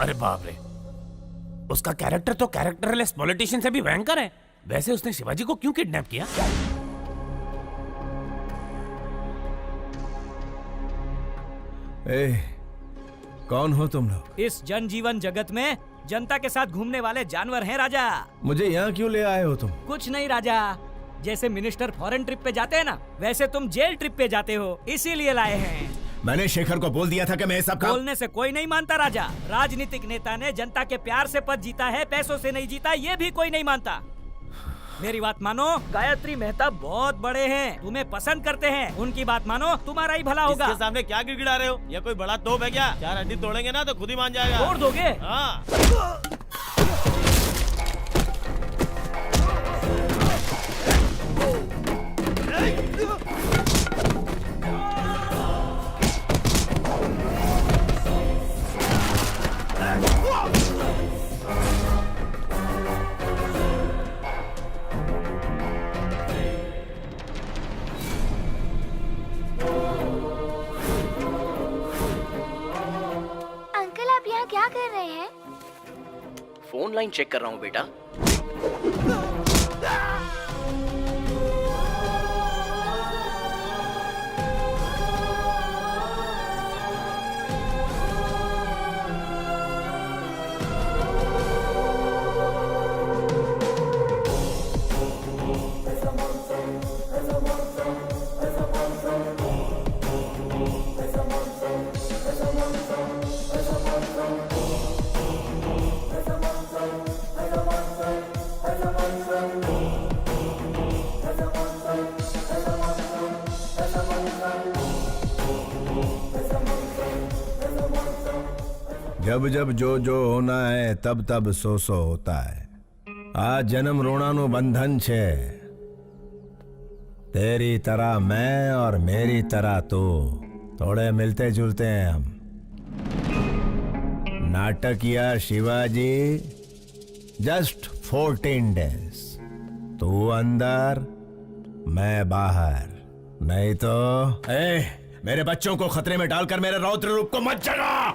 अरे बाप रे, उसका कैरेक्टर तो कैरेक्टरलेस पॉलिटिशियन से भी भयंकर है। वैसे उसने शिवाजी को क्यों किडनैप किया? कौन हो तुम लोग? इस जनजीवन जगत में जनता के साथ घूमने वाले जानवर हैं राजा। मुझे यहाँ क्यों ले आए हो तुम? कुछ नहीं राजा, जैसे मिनिस्टर फॉरेन ट्रिप पे जाते हैं ना, वैसे तुम जेल ट्रिप पे जाते हो, इसीलिए लाए हैं। मैंने शेखर को बोल दिया था कि मैं सब काम... बोलने से कोई नहीं मानता राजा। राजनीतिक नेता ने जनता के प्यार से पद जीता है, पैसों से नहीं जीता, ये भी कोई नहीं मानता। मेरी बात मानो, गायत्री मेहता बहुत बड़े हैं, तुम्हें पसंद करते हैं, उनकी बात मानो, तुम्हारा ही भला होगा। इसके सामने क्या गिड़गिड़ा रहे हो? ये कोई बड़ा तोप है क्या? 4 हड्डी तोड़ेंगे ना तो खुद ही मान जाएगा। तोड़ दोगे? हाँ। क्या कर रहे हैं? फोन लाइन चेक कर रहा हूँ बेटा। जब जब जो जो होना है तब तब सो सो होता है। आज जन्म रोणानु बंधन छे। तेरी तरह मैं और मेरी तरह तू, थोड़े मिलते जुलते हैं हम। नाटकिया शिवाजी, जस्ट 14 डेज। तू अंदर, मैं बाहर। नहीं तो मेरे बच्चों को खतरे में डालकर मेरे रौद्र रूप को मत जगा।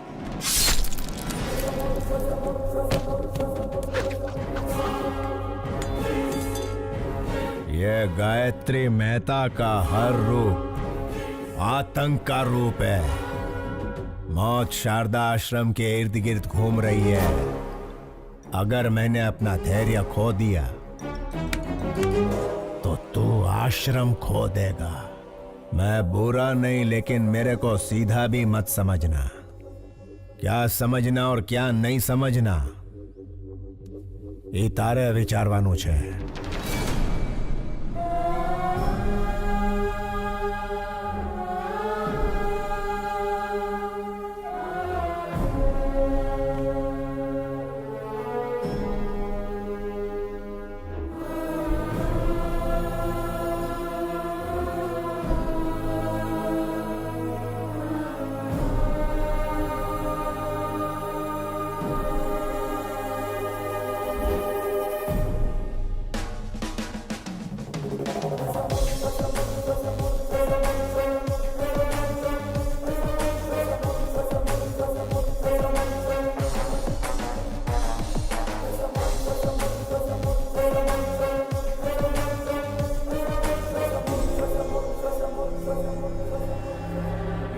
यह गायत्री मेहता का हर रूप आतंक का रूप है। मौत शारदा आश्रम के इर्द गिर्द घूम रही है। अगर मैंने अपना धैर्य खो दिया तो तू आश्रम खो देगा। मैं बुरा नहीं, लेकिन मेरे को सीधा भी मत समझना। क्या समझना और क्या नहीं समझना ये तारे विचारवानुं छे।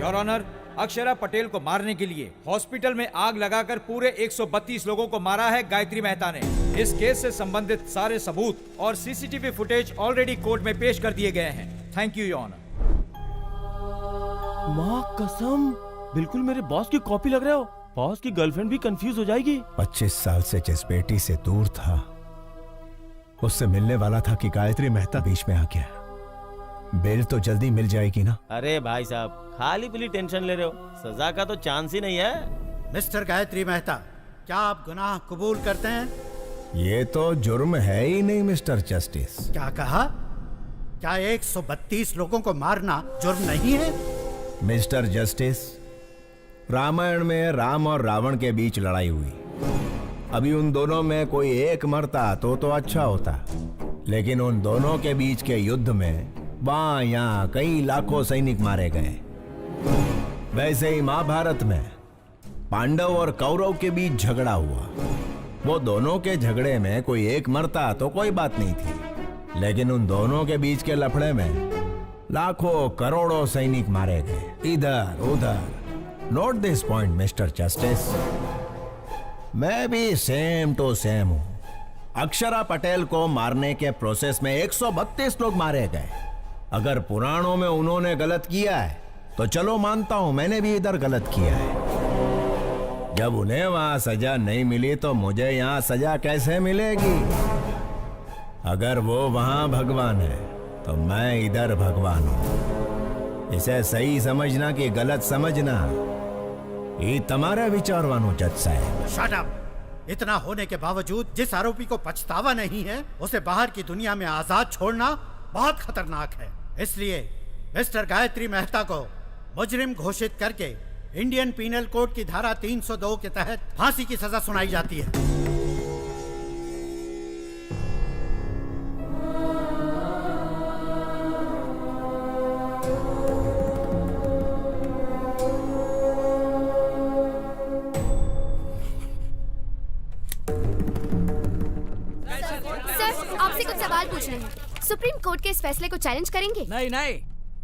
योर ऑनर, अक्षरा पटेल को मारने के लिए हॉस्पिटल में आग लगाकर पूरे 132 लोगों को मारा है गायत्री मेहता ने। इस केस से संबंधित सारे सबूत और सीसीटीवी फुटेज ऑलरेडी कोर्ट में पेश कर दिए गए हैं। Thank you your honour. माँ कसम, बिल्कुल मेरे बॉस की कॉपी लग रहे हो। बॉस की गर्लफ्रेंड भी कंफ्यूज हो जाएगी। 25 साल से जिस बेटी से दूर था, उससे मिलने वाला था कि गायत्री मेहता बीच में आ गया। बेल तो जल्दी मिल जाएगी ना? अरे भाई साहब, खाली पीली टेंशन ले रहे हो, सजा का तो चांस ही नहीं है। मिस्टर गायत्री मेहता, क्या आप गुनाह कबूल करते हैं? ये तो जुर्म है ही नहीं मिस्टर जस्टिस। क्या कहा? क्या 132 लोगों को मारना जुर्म नहीं है? मिस्टर जस्टिस, रामायण में राम और रावण के बीच लड़ाई हुई। अभी उन दोनों में कोई एक मरता तो अच्छा होता, लेकिन उन दोनों के बीच के युद्ध में वहां यहाँ कई लाखों सैनिक मारे गए। वैसे ही महाभारत में पांडव और कौरव के बीच झगड़ा हुआ। वो दोनों के झगड़े में कोई एक मरता तो कोई बात नहीं थी, लेकिन उन दोनों के बीच के लफड़े में लाखों करोड़ों सैनिक मारे गए इधर उधर। Note this point mister justice, मैं भी सेम टू सेम हूं। अक्षरा पटेल को मारने के प्रोसेस में 132 लोग मारे गए। अगर पुराणों में उन्होंने गलत किया है तो चलो मानता हूं मैंने भी इधर गलत किया है। जब उन्हें वहां सजा नहीं मिली तो मुझे यहां सजा कैसे मिलेगी? अगर वो वहां भगवान है तो मैं इधर भगवान हूं। इसे सही समझना कि गलत समझना ये तुम्हारा विचार वानो जज साहब। Shut up! इतना होने के बावजूद जिस आरोपी को पछतावा नहीं है, उसे बाहर की दुनिया में आजाद छोड़ना बहुत खतरनाक है। इसलिए मिस्टर गायत्री मेहता को मुजरिम घोषित करके इंडियन पीनल कोड की धारा 302 के तहत फांसी की सजा सुनाई जाती है। सुप्रीम कोर्ट के इस फैसले को चैलेंज करेंगे? नहीं नहीं,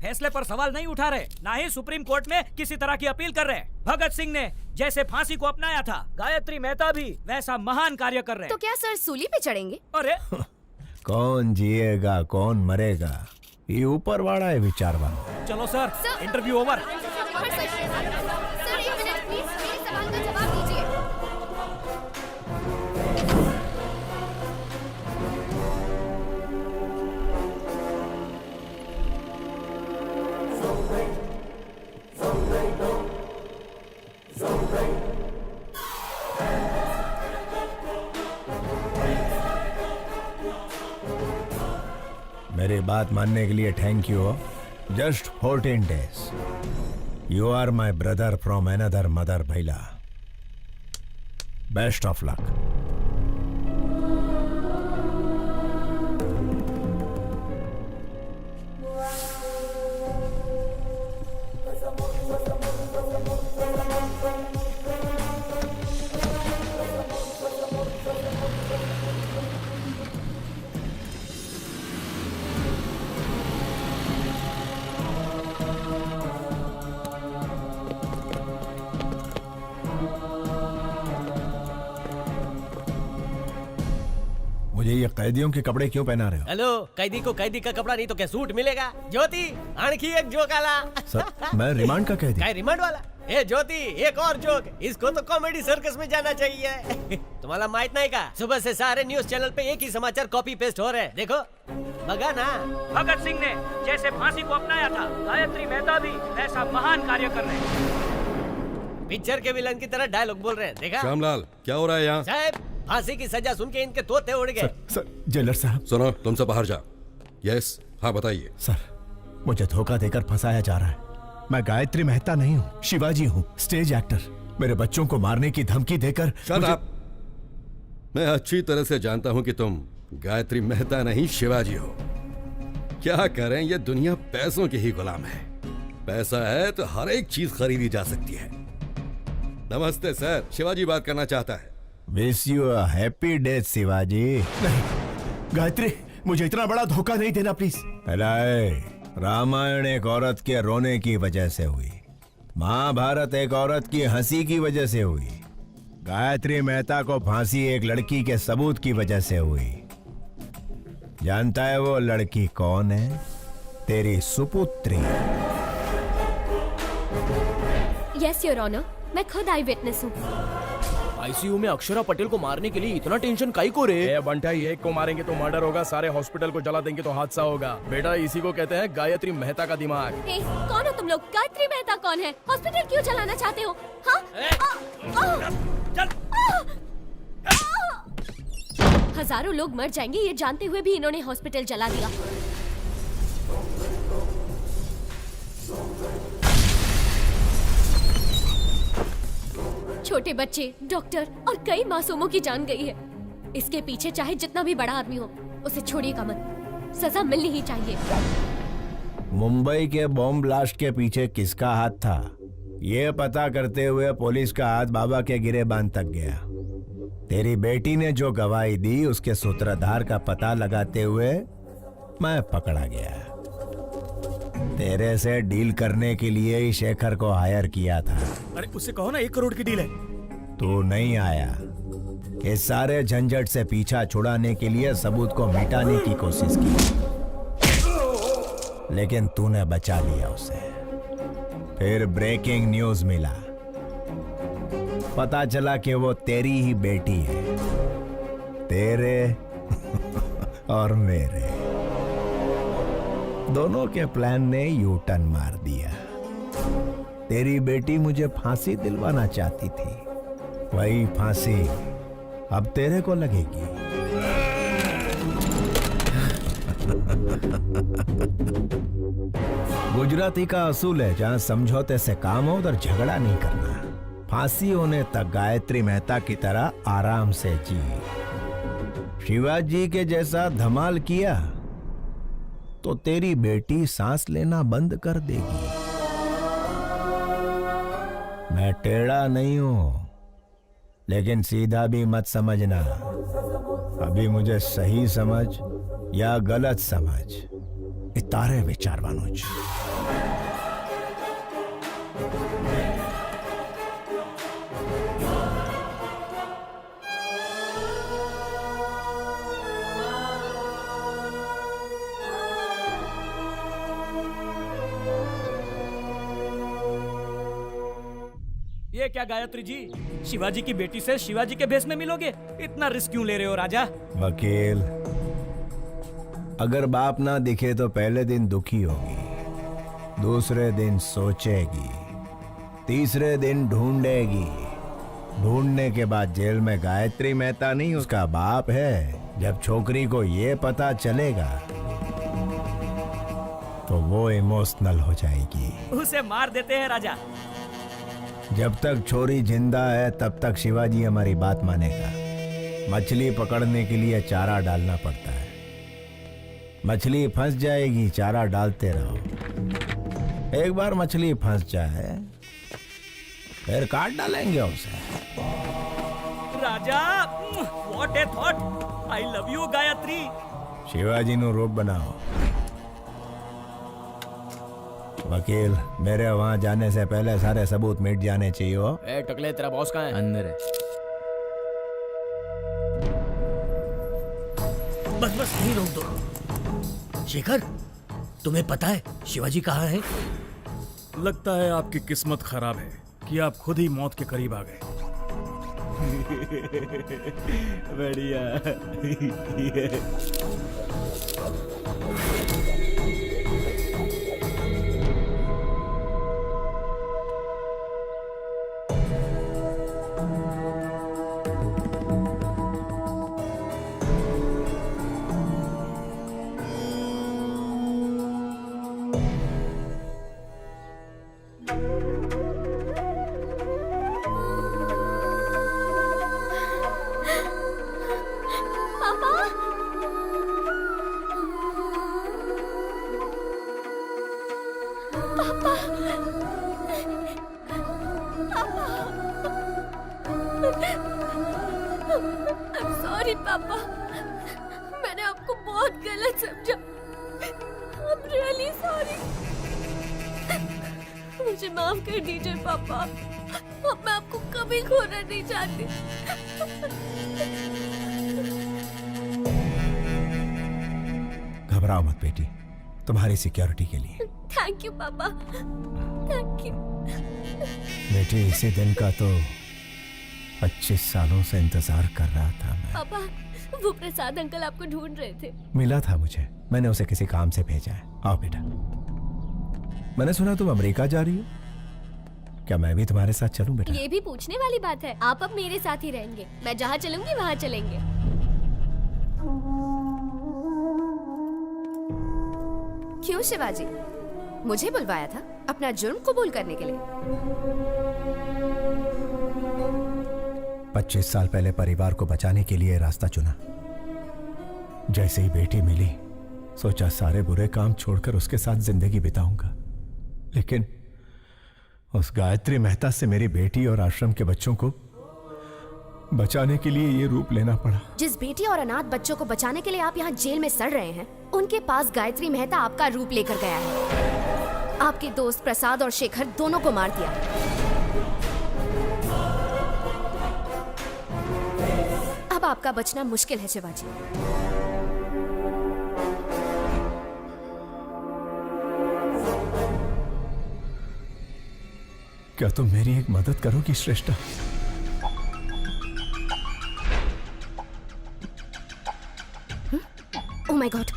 फैसले पर सवाल नहीं उठा रहे, ना ही सुप्रीम कोर्ट में किसी तरह की अपील कर रहे। भगत सिंह ने जैसे फांसी को अपनाया था, गायत्री मेहता भी वैसा महान कार्य कर रहे। तो क्या सर सूली पे चढ़ेंगे? अरे कौन जिएगा कौन मरेगा ये ऊपर वाला है विचारवान। चलो सर, इंटरव्यू ओवर। सर एक मिनट प्लीज, मेरे सवाल का जवाब दीजिए। मेरी बात मानने के लिए thank you. Just 14 days। You are my brother from another mother भैला। Best of luck. मुझे ये कैदियों के कपड़े क्यों पहना रहे हो? हेलो, कैदी को कैदी का कपड़ा नहीं तो क्या सूट मिलेगा? ज्योति, आणखी एक जोक आला। सर मैं रिमांड का कैदी। क्या रिमांड वाला? ए ज्योति, एक और जोक। इसको तो कॉमेडी सर्कस में जाना चाहिए। तुम्हाला माहित नहीं का? सुबह से सारे न्यूज चैनल पे एक ही समाचार कॉपी पेस्ट हो रहे हैं। देखो बगा ना। भगत सिंह ने जैसे फांसी को अपनाया था, गायत्री मेहता भी वैसा महान कार्य कर रहे। पिक्चर के विलन की तरह डायलॉग बोल रहे हैं। देखा? श्यामलाल, क्या हो रहा है यहाँ? साहब, फांसी की सजा सुन के इनके तोते उड़ गए। सर जेलर साहब। सुनो, तुम सब बाहर जाओ। यस, हाँ बताइए। सर मुझे धोखा देकर फंसाया जा रहा है। मैं गायत्री मेहता नहीं हूँ, शिवाजी हूँ, स्टेज एक्टर। मेरे बच्चों को मारने की धमकी देकर मैं अच्छी तरह से जानता हूँ कि तुम गायत्री मेहता नहीं शिवाजी हो। क्या करें, ये दुनिया पैसों की ही गुलाम है। पैसा है तो हर एक चीज खरीदी जा सकती है। नमस्ते सर, शिवाजी बात करना चाहता है। Wish you a happy death Shivaji. नहीं गायत्री, मुझे इतना बड़ा धोखा नहीं देना प्लीज। रामायण एक औरत के रोने की वजह से हुई, महाभारत एक औरत की हंसी की वजह से हुई, गायत्री मेहता को फांसी एक लड़की के सबूत की वजह से हुई। जानता है वो लड़की कौन है? तेरी सुपुत्री। यस योर ऑनर, मैं खुद आई विटनेस हूँ। आईसीयू में अक्षरा पटेल को मारने के लिए इतना टेंशन काई को रे? ए बंटा, एक को मारेंगे तो मर्डर होगा, सारे हॉस्पिटल को जला देंगे तो हादसा होगा। बेटा इसी को कहते हैं गायत्री मेहता का दिमाग। ए, कौन हो तुम लोग? गायत्री मेहता कौन है? हॉस्पिटल क्यों जलाना चाहते हो? हाँ? हजारों लोग मर जाएंगे ये जानते हुए भी इन्होंने हॉस्पिटल जला दिया। छोटे बच्चे, डॉक्टर और कई मासूमों की जान गई है। इसके पीछे चाहे जितना भी बड़ा आदमी हो, उसे छोड़िएगा मत। सजा मिलनी ही चाहिए। मुंबई के बॉम्ब ब्लास्ट के पीछे किसका हाथ था, ये पता करते हुए पुलिस का हाथ बाबा के गिरेबान तक गया। तेरी बेटी ने जो गवाही दी उसके सूत्रधार का पता लगाते हुए मैं पकड़ा गया। तेरे से डील करने के लिए ही शेखर को हायर किया था। अरे उससे कहो ना 1 करोड़ की डील है। तू नहीं आया। इस सारे झंझट से पीछा छुड़ाने के लिए सबूत को मिटाने की कोशिश की, लेकिन तूने बचा लिया उसे। फिर ब्रेकिंग न्यूज मिला, पता चला कि वो तेरी ही बेटी है, तेरे और मेरे दोनों के प्लान ने यू टर्न मार दिया। तेरी बेटी मुझे फांसी दिलवाना चाहती थी, वही फांसी अब तेरे को लगेगी। गुजराती का असूल है, जहां समझौते से काम हो उधर झगड़ा नहीं करना। फांसी होने तक गायत्री मेहता की तरह आराम से जी। शिवाजी के जैसा धमाल किया तो तेरी बेटी सांस लेना बंद कर देगी। मैं टेढ़ा नहीं हूं, लेकिन सीधा भी मत समझना। अभी मुझे सही समझ या गलत समझ, इतारे विचारवानुज। ये क्या गायत्री जी, शिवाजी की बेटी से शिवाजी के भेष में मिलोगे? इतना रिस्क क्यों ले रहे हो राजा? वकील, अगर बाप ना दिखे तो पहले दिन दुखी होगी, दूसरे दिन सोचेगी, तीसरे दिन ढूंढेगी, ढूंढने के बाद जेल में गायत्री मेहता नहीं उसका बाप है। जब छोकरी को ये पता चलेगा तो वो इमोशनल हो जाएगी। उसे मार देते हैं राजा। जब तक छोरी जिंदा है तब तक शिवाजी हमारी बात मानेगा। मछली पकड़ने के लिए चारा डालना पड़ता है। मछली फंस जाएगी, चारा डालते रहो। एक बार मछली फंस जाए फिर काट डालेंगे उसे। Raja, what a thought. I love you Gayatri. Shivaji नु रूप बनाओ। वकील, मेरे वहां जाने से पहले सारे सबूत मिट जाने चाहिए। हो ए टकले, तेरा बॉस कहाँ है? अंदर है। बस बस यहीं रोक दो। शेखर, तुम्हें पता है शिवाजी कहाँ है? लगता है आपकी किस्मत खराब है कि आप खुद ही मौत के करीब आ गए। बढ़िया। सॉरी पापा, मैंने आपको बहुत गलत समझा। I'm really sorry। मुझे माफ कर दीजिए पापा। अब मैं आपको कभी खोना नहीं चाहती। घबराओ मत बेटी, तुम्हारी सिक्योरिटी के लिए। थैंक यू पापा, थैंक यू। बेटे, इसी दिन का तो 25 सालों से इंतजार कर रहा था मैं। पापा, वो प्रसाद अंकल आपको ढूंढ रहे थे। मिला था मुझे, मैंने उसे किसी काम से भेजा है। आओ बेटा। मैंने सुना तुम अमेरिका जा रही हो, क्या मैं भी तुम्हारे साथ चलूं बेटा? ये भी पूछने वाली बात है। आप अब मेरे साथ ही रहेंगे, मैं जहाँ चलूंगी वहाँ चलेंगे। क्यों शिवाजी, मुझे बुलवाया था अपना जुर्म कबूल करने के लिए? 25 साल पहले परिवार को बचाने के लिए रास्ता चुना। जैसे ही बेटी मिली, सोचा सारे बुरे काम छोड़कर उसके साथ जिंदगी बिताऊंगा। लेकिन उस गायत्री मेहता से मेरी बेटी और आश्रम के बच्चों को बचाने के लिए ये रूप लेना पड़ा। जिस बेटी और अनाथ बच्चों को बचाने के लिए आप यहाँ जेल में सड़ रहे हैं, उनके पास गायत्री मेहता आपका रूप लेकर गया है। आपके दोस्त प्रसाद और शेखर दोनों को मार दिया। अब आपका बचना मुश्किल है शिवाजी। क्या तुम मेरी एक मदद करोगी श्रेष्ठा? Oh my God!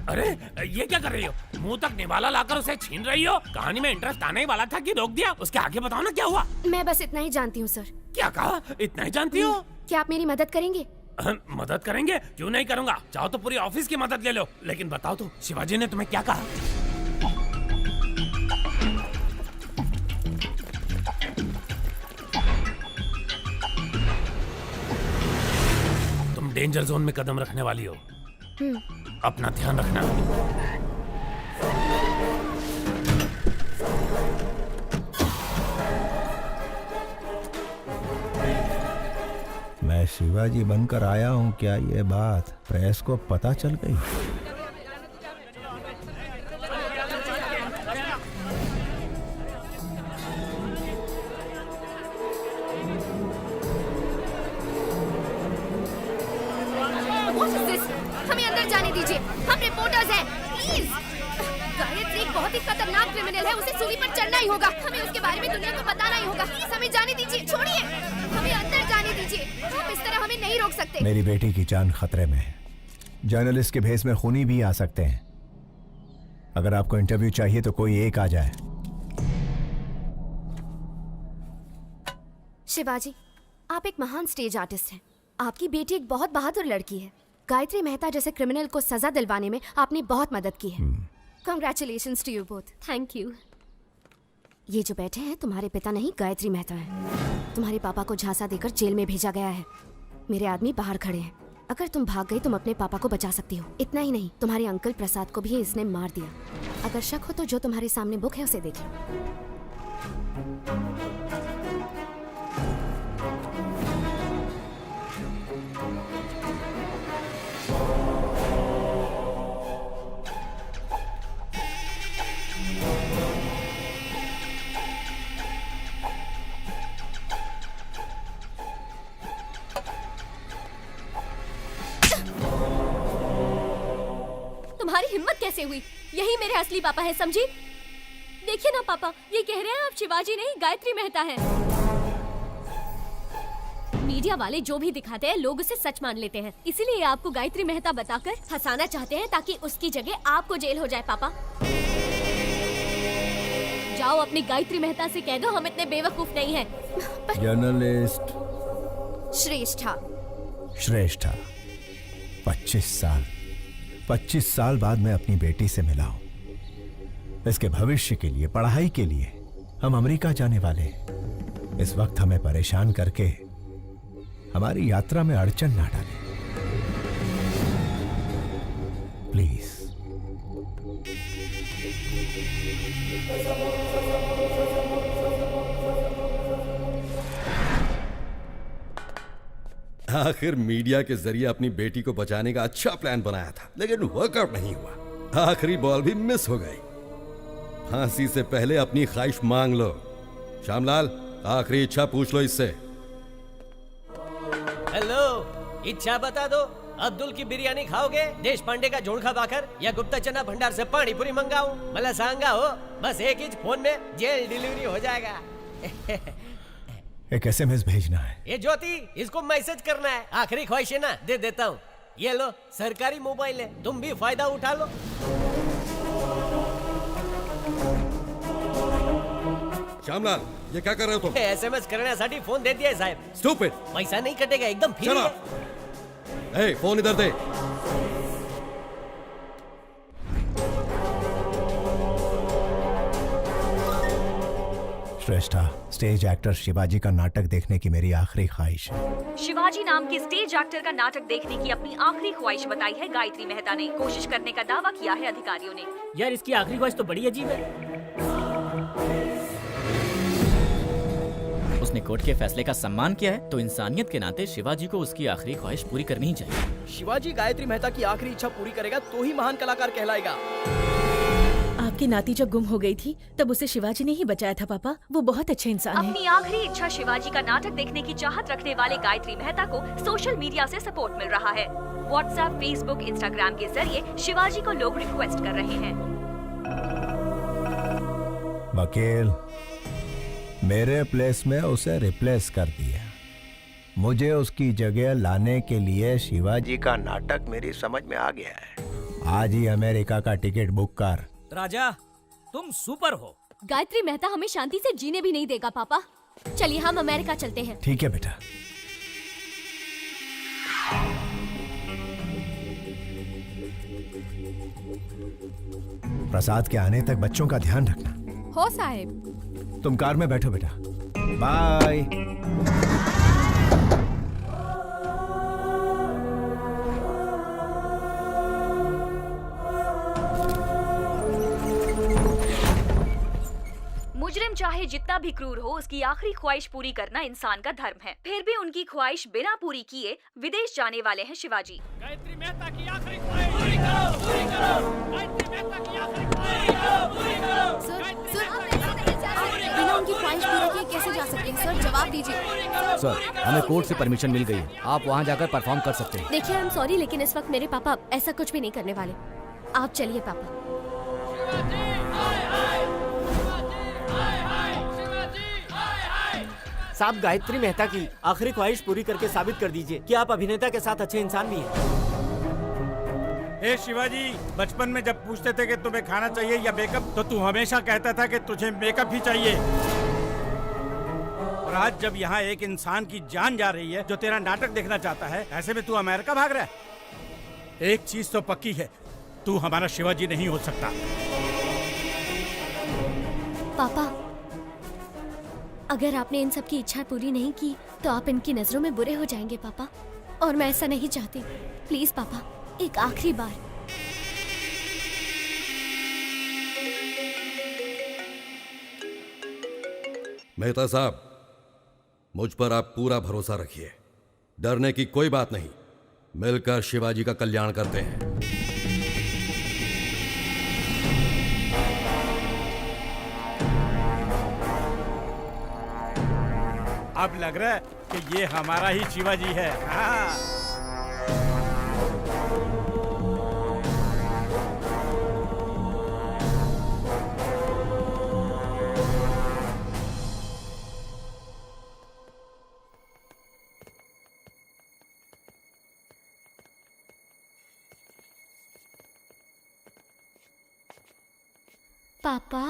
अरे ये क्या कर रही हो? मुंह तक निवाला लाकर उसे छीन रही हो? कहानी में इंटरेस्ट आने ही वाला था कि रोक दिया? उसके आगे बताओ ना क्या हुआ? मैं बस इतना ही जानती हूँ सर। क्या कहा? इतना ही जानती हो? क्या आप मेरी मदद करेंगे? मदद करेंगे? क्यों नहीं करूंगा। चाहो तो पूरी ऑफिस की मदद ले लो, लेकिन बताओ तो शिवाजी ने तुम्हें क्या कहा? तुम डेंजर जोन में कदम रखने वाली हो, अपना ध्यान रखना। मैं शिवाजी बनकर आया हूँ, क्या ये बात प्रेस को पता चल गई? हमें अंदर जाने दीजिए, हम रिपोर्टर्स हैं, प्लीज। गायत्री एक बहुत ही खतरनाक क्रिमिनल है, उसे सूली पर चढ़ना ही होगा। हमें उसके बारे में दुनिया को बताना ही होगा। प्लीज हमें जाने दीजिए, छोड़िए, हमें अंदर जाने दीजिए। आप इस तरह हमें नहीं रोक सकते। मेरी बेटी की जान खतरे में है। जर्नलिस्ट के भेस में खूनी भी आ सकते हैं। अगर आपको इंटरव्यू चाहिए तो कोई एक आ जाए। शिवाजी, आप एक महान स्टेज आर्टिस्ट हैं। आपकी बेटी एक बहुत बहादुर लड़की है। गायत्री मेहता जैसे क्रिमिनल को सजा दिलवाने में आपने बहुत मदद की है। Congratulations to you both. Thank you. ये जो बैठे हैं तुम्हारे पिता नहीं, गायत्री मेहता है। तुम्हारे पापा को झांसा देकर जेल में भेजा गया है। मेरे आदमी बाहर खड़े हैं। अगर तुम भाग गई तुम अपने पापा को बचा सकती हो। इतना ही नहीं, तुम्हारे अंकल प्रसाद को भी इसने मार दिया। अगर शक हो तो जो तुम्हारे सामने बुक है उसे देख लो। तुम्हारी हिम्मत कैसे हुई? यही मेरे असली पापा है, समझी? देखिए ना पापा, ये कह रहे हैं आप शिवाजी नहीं गायत्री मेहता है। मीडिया वाले जो भी दिखाते हैं लोग उसे सच मान लेते हैं, इसीलिए आपको गायत्री मेहता बताकर फंसाना चाहते हैं ताकि उसकी जगह आपको जेल हो जाए। पापा जाओ अपनी गायत्री मेहता से कह दो हम इतने बेवकूफ नहीं हैं। जर्नलिस्ट श्रेष्ठा। श्रेष्ठा 25 साल बाद मैं अपनी बेटी से मिला हूं। इसके भविष्य के लिए, पढ़ाई के लिए हम अमेरिका जाने वाले हैं। इस वक्त हमें परेशान करके हमारी यात्रा में अड़चन ना डालें, प्लीज। आखिर मीडिया के जरिए अपनी बेटी को बचाने का अच्छा प्लान बनाया था, लेकिन वर्कआउट नहीं हुआ। आखिरी बॉल भी मिस हो गई। फांसी से पहले अपनी ख्वाहिश मांग लो। श्यामलाल, आखिरी इच्छा पूछ लो इससे। हेलो, इच्छा बता दो। अब्दुल की बिरयानी खाओगे, देश पांडे का जोड़खा बाकर, या गुप्ता चना भंडार से पानी पूरी मंगाऊं? भला सांगा हो, बस एक ही फोन में जेल डिलीवरी हो जाएगा। एक SMS भेजना है। ये ज्योति, इसको मैसेज करना है। आखिरी ख्वाहिश है ना, दे देता हूँ। ये लो, सरकारी मोबाइल है, तुम भी फायदा उठा लो। श्यामलाल, ये क्या कर रहे हो तुम? SMS करण्यासाठी फोन दे दिया साहेब। Stupid! पैसा नहीं कटेगा, एकदम फ्री चलो। है। ए, फोन इधर दे। श्रेष्ठा, स्टेज एक्टर शिवाजी का नाटक देखने की मेरी आखिरी ख्वाहिश है। शिवाजी नाम के स्टेज एक्टर का नाटक देखने की अपनी आखिरी ख्वाहिश बताई है गायत्री मेहता ने। कोशिश करने का दावा किया है अधिकारियों ने। यार, इसकी आखिरी ख्वाहिश तो बड़ी अजीब है। उसने कोर्ट के फैसले का सम्मान किया है, तो इंसानियत के नाते शिवाजी को उसकी आखिरी ख्वाहिश पूरी करनी ही चाहिए। शिवाजी गायत्री मेहता की आखिरी इच्छा पूरी करेगा तो ही महान कलाकार कहलाएगा। आपकी नाती जब गुम हो गई थी तब उसे शिवाजी ने ही बचाया था पापा। वो बहुत अच्छे इंसान हैं। अपनी आखिरी इच्छा शिवाजी का नाटक देखने की चाहत रखने वाले गायत्री मेहता को सोशल मीडिया से सपोर्ट मिल रहा है। व्हाट्सएप, फेसबुक, इंस्टाग्राम के जरिए शिवाजी को लोग रिक्वेस्ट कर रहे हैं। वकील, मेरे प्लेस में उसे रिप्लेस कर दिया। मुझे उसकी जगह लाने के लिए शिवाजी का नाटक मेरी समझ में आ गया है। आज ही अमेरिका का टिकट बुक कर। राजा, तुम सुपर हो। गायत्री मेहता हमें शांति से जीने भी नहीं देगा पापा। चलिए हम अमेरिका चलते हैं। ठीक है बेटा। प्रसाद के आने तक बच्चों का ध्यान रखना। हो साहेब। तुम कार में बैठो बेटा। बाय। मुजरिम चाहे जितना भी क्रूर हो, उसकी आखिरी ख्वाहिश पूरी करना इंसान का धर्म है। फिर भी उनकी ख्वाहिश बिना पूरी किए विदेश जाने वाले हैं शिवाजी। गायत्री मेहता की आखिरी ख्वाहिश पूरी करो, पूरी करो। गायत्री मेहता की आखिरी ख्वाहिश पूरी करो, पूरी करो। बिना उनकी ख्वाहिश पूरी किए कैसे जा सकते हैं सर? जवाब दीजिए। सर, हमें कोर्ट से परमिशन मिल गई है। आप वहाँ जाकर परफॉर्म कर सकते हैं। देखिए, आई एम सॉरी, लेकिन इस वक्त मेरे पापा ऐसा कुछ भी नहीं करने वाले। आप चलिए पापा। साहब, गायत्री मेहता की आखिरी ख्वाहिश पूरी करके साबित कर दीजिए कि आप अभिनेता के साथ अच्छे इंसान भी हैं। ए शिवाजी, बचपन में जब पूछते थे कि तुम्हें खाना चाहिए या मेकअप, तो तू हमेशा कहता था कि तुझे मेकअप ही चाहिए। और आज जब यहाँ एक इंसान की जान जा रही है जो तेरा नाटक देखना चाहता है, ऐसे में तू अमेरिका भाग रहा है। एक चीज तो पक्की है, तू हमारा शिवाजी नहीं हो सकता। पापा, अगर आपने इन सब की इच्छा पूरी नहीं की तो आप इनकी नजरों में बुरे हो जाएंगे पापा, और मैं ऐसा नहीं चाहती। प्लीज पापा, एक आखिरी बार। मेहता साहब, मुझ पर आप पूरा भरोसा रखिए। डरने की कोई बात नहीं। मिलकर शिवाजी का कल्याण करते हैं। अब लग रहा है कि ये हमारा ही शिवाजी है। हाँ। पापा,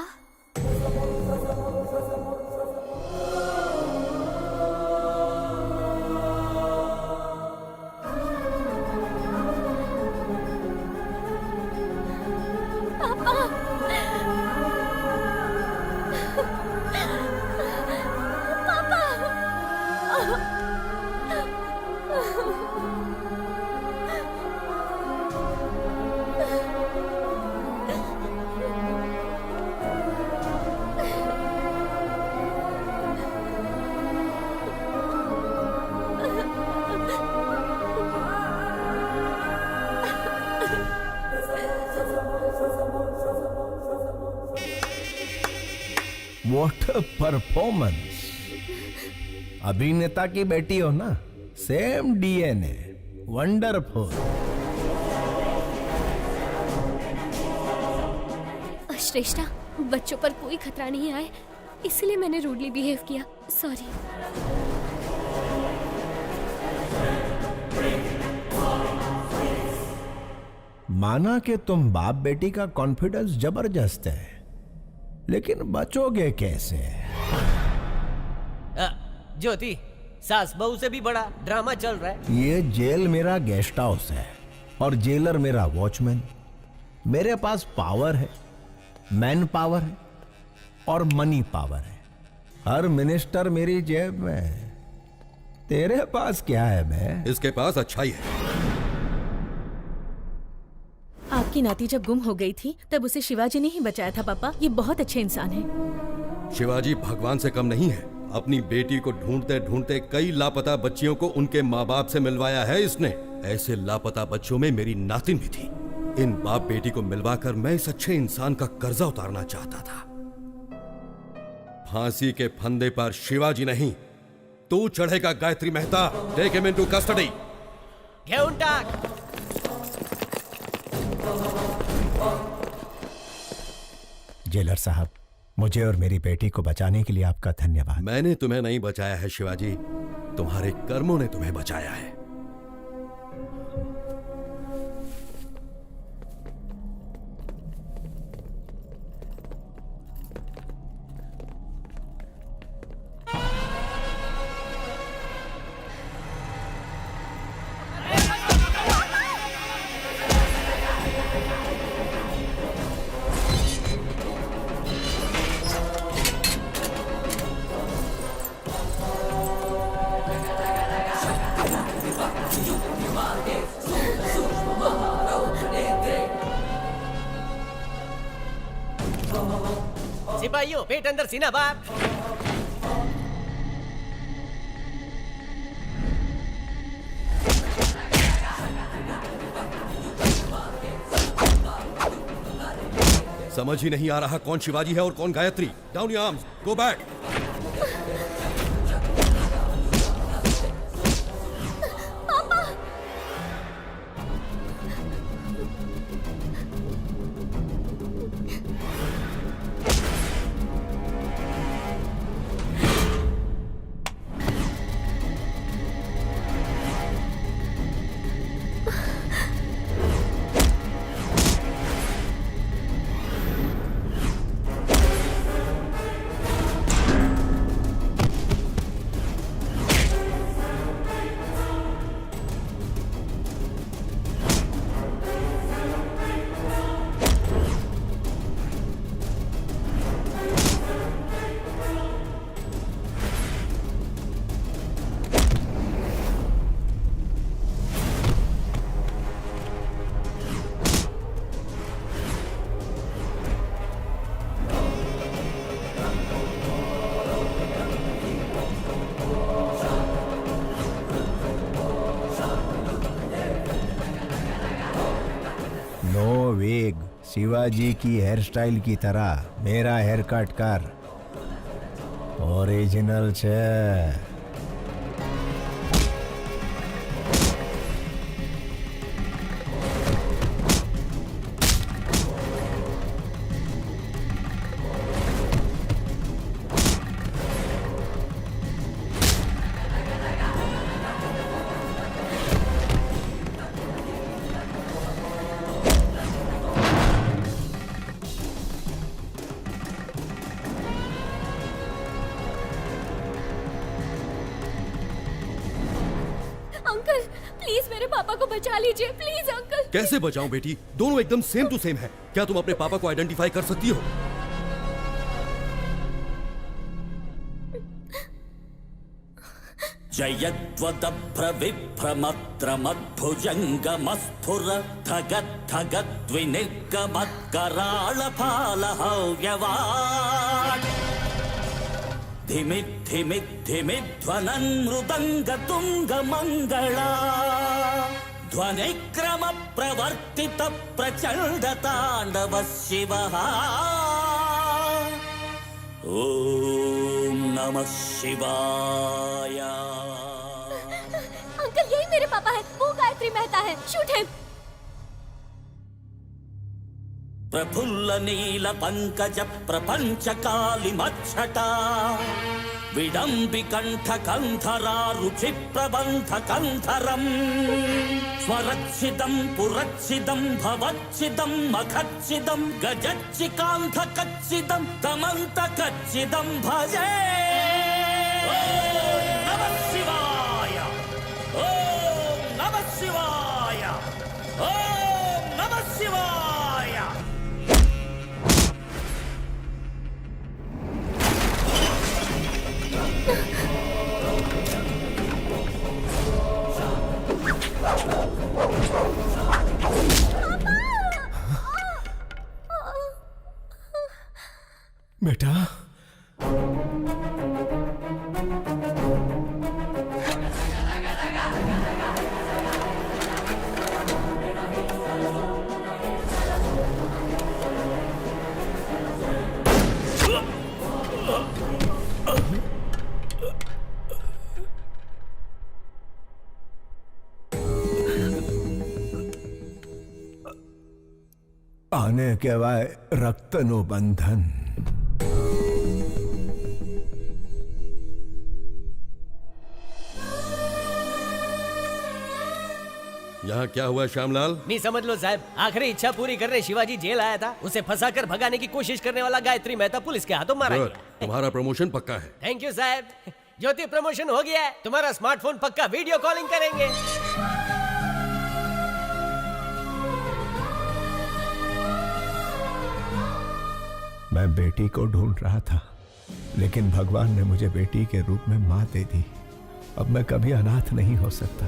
What a performance! अभिनेता की बेटी हो ना, सेम DNA। वंडरफुल। श्रेष्ठा, बच्चों पर कोई खतरा नहीं आए, इसलिए मैंने रूडली बिहेव किया। सॉरी। माना कि तुम बाप बेटी का कॉन्फिडेंस जबरदस्त है, लेकिन बचोगे कैसे? ज्योति, सास बहू से भी बड़ा ड्रामा चल रहा है। ये जेल मेरा गेस्ट हाउस है और जेलर मेरा वॉचमैन। मेरे पास पावर है, मैन पावर है और मनी पावर है। हर मिनिस्टर मेरी जेब में है। तेरे पास क्या है बे? इसके पास अच्छाई है। आपकी नाती जब गुम हो गई थी तब उसे शिवाजी ने ही बचाया था पापा। ये बहुत अच्छे इंसान हैं। शिवाजी भगवान से कम नहीं है। अपनी बेटी को ढूंढते ढूंढते कई लापता बच्चियों को उनके माँ बाप से मिलवाया है इसने। ऐसे लापता बच्चों में मेरी नातिन भी थी। इन बाप बेटी को मिलवाकर मैं इस अच्छे इंसान का कर्जा उतारना चाहता था। फांसी के फंदे पर शिवाजी नहीं, तू चढ़ेगा Gayatri Mehta. Take him into custody. घेऊन टाक। जेलर साहब, मुझे और मेरी बेटी को बचाने के लिए आपका धन्यवाद। मैंने तुम्हें नहीं बचाया है शिवाजी, तुम्हारे कर्मों ने तुम्हें बचाया है। सिपाहियों, पेट अंदर सीना बाहर। समझ ही नहीं आ रहा कौन शिवाजी है और कौन Gayatri. Down your arms, go back. Shivaji की हेयर स्टाइल की तरह मेरा हेयर कट कर। ओरिजिनल छे। अंकल प्लीज मेरे पापा को बचा लीजिए, प्लीज अंकल। कैसे बचाऊं बेटी? दोनों एकदम सेम टू सेम है। क्या तुम अपने पापा को आइडेंटिफाई कर सकती हो? धगद्धगद्विनिर्गमत्कराळफालहव्यवाट् धिमिद्धिमिद्धिमिध्वनन् मृदङ्गतुङ्गमङ्गला ध्वनिक्रम प्रवर्तित प्रचण्ड ताण्डव शिवः। ओम नमः शिवाय। अंकल यही मेरे पापा है, वो गायत्री गायत्री मेहता है। Shoot him. प्रफुल्ल नील पंकज प्रपंच काली मच्छटा विडम्बिकंठ कंधरा रुचि प्रबंध कंधरम स्वरच्छिदं पुरच्छिदं भवच्छिदं मखच्छिदं गजच्चिकांध कच्छिदं तमंत कच्छिदं भजे। ओम नमः शिवाय, ओम नमः शिवाय, ओम नमः शिवाय। बेटा, आने के वाय रक्तनु बंधन। यहाँ क्या हुआ श्यामलाल? नहीं समझ लो साहब, आखिरी इच्छा पूरी करने शिवाजी जेल आया था। उसे फंसाकर भगाने की कोशिश करने वाला गायत्री मेहता पुलिस के हाथों मारा गुड, गया। तुम्हारा प्रमोशन पक्का है। थैंक यू साहब। ज्योति प्रमोशन हो गया है। तुम्हारा स्मार्टफोन पक्का वीडियो कॉलिंग करेंगे। मैं बेटी को ढूंढ रहा था, लेकिन भगवान ने मुझे बेटी के रूप में मां दे दी। अब मैं कभी अनाथ नहीं हो सकता।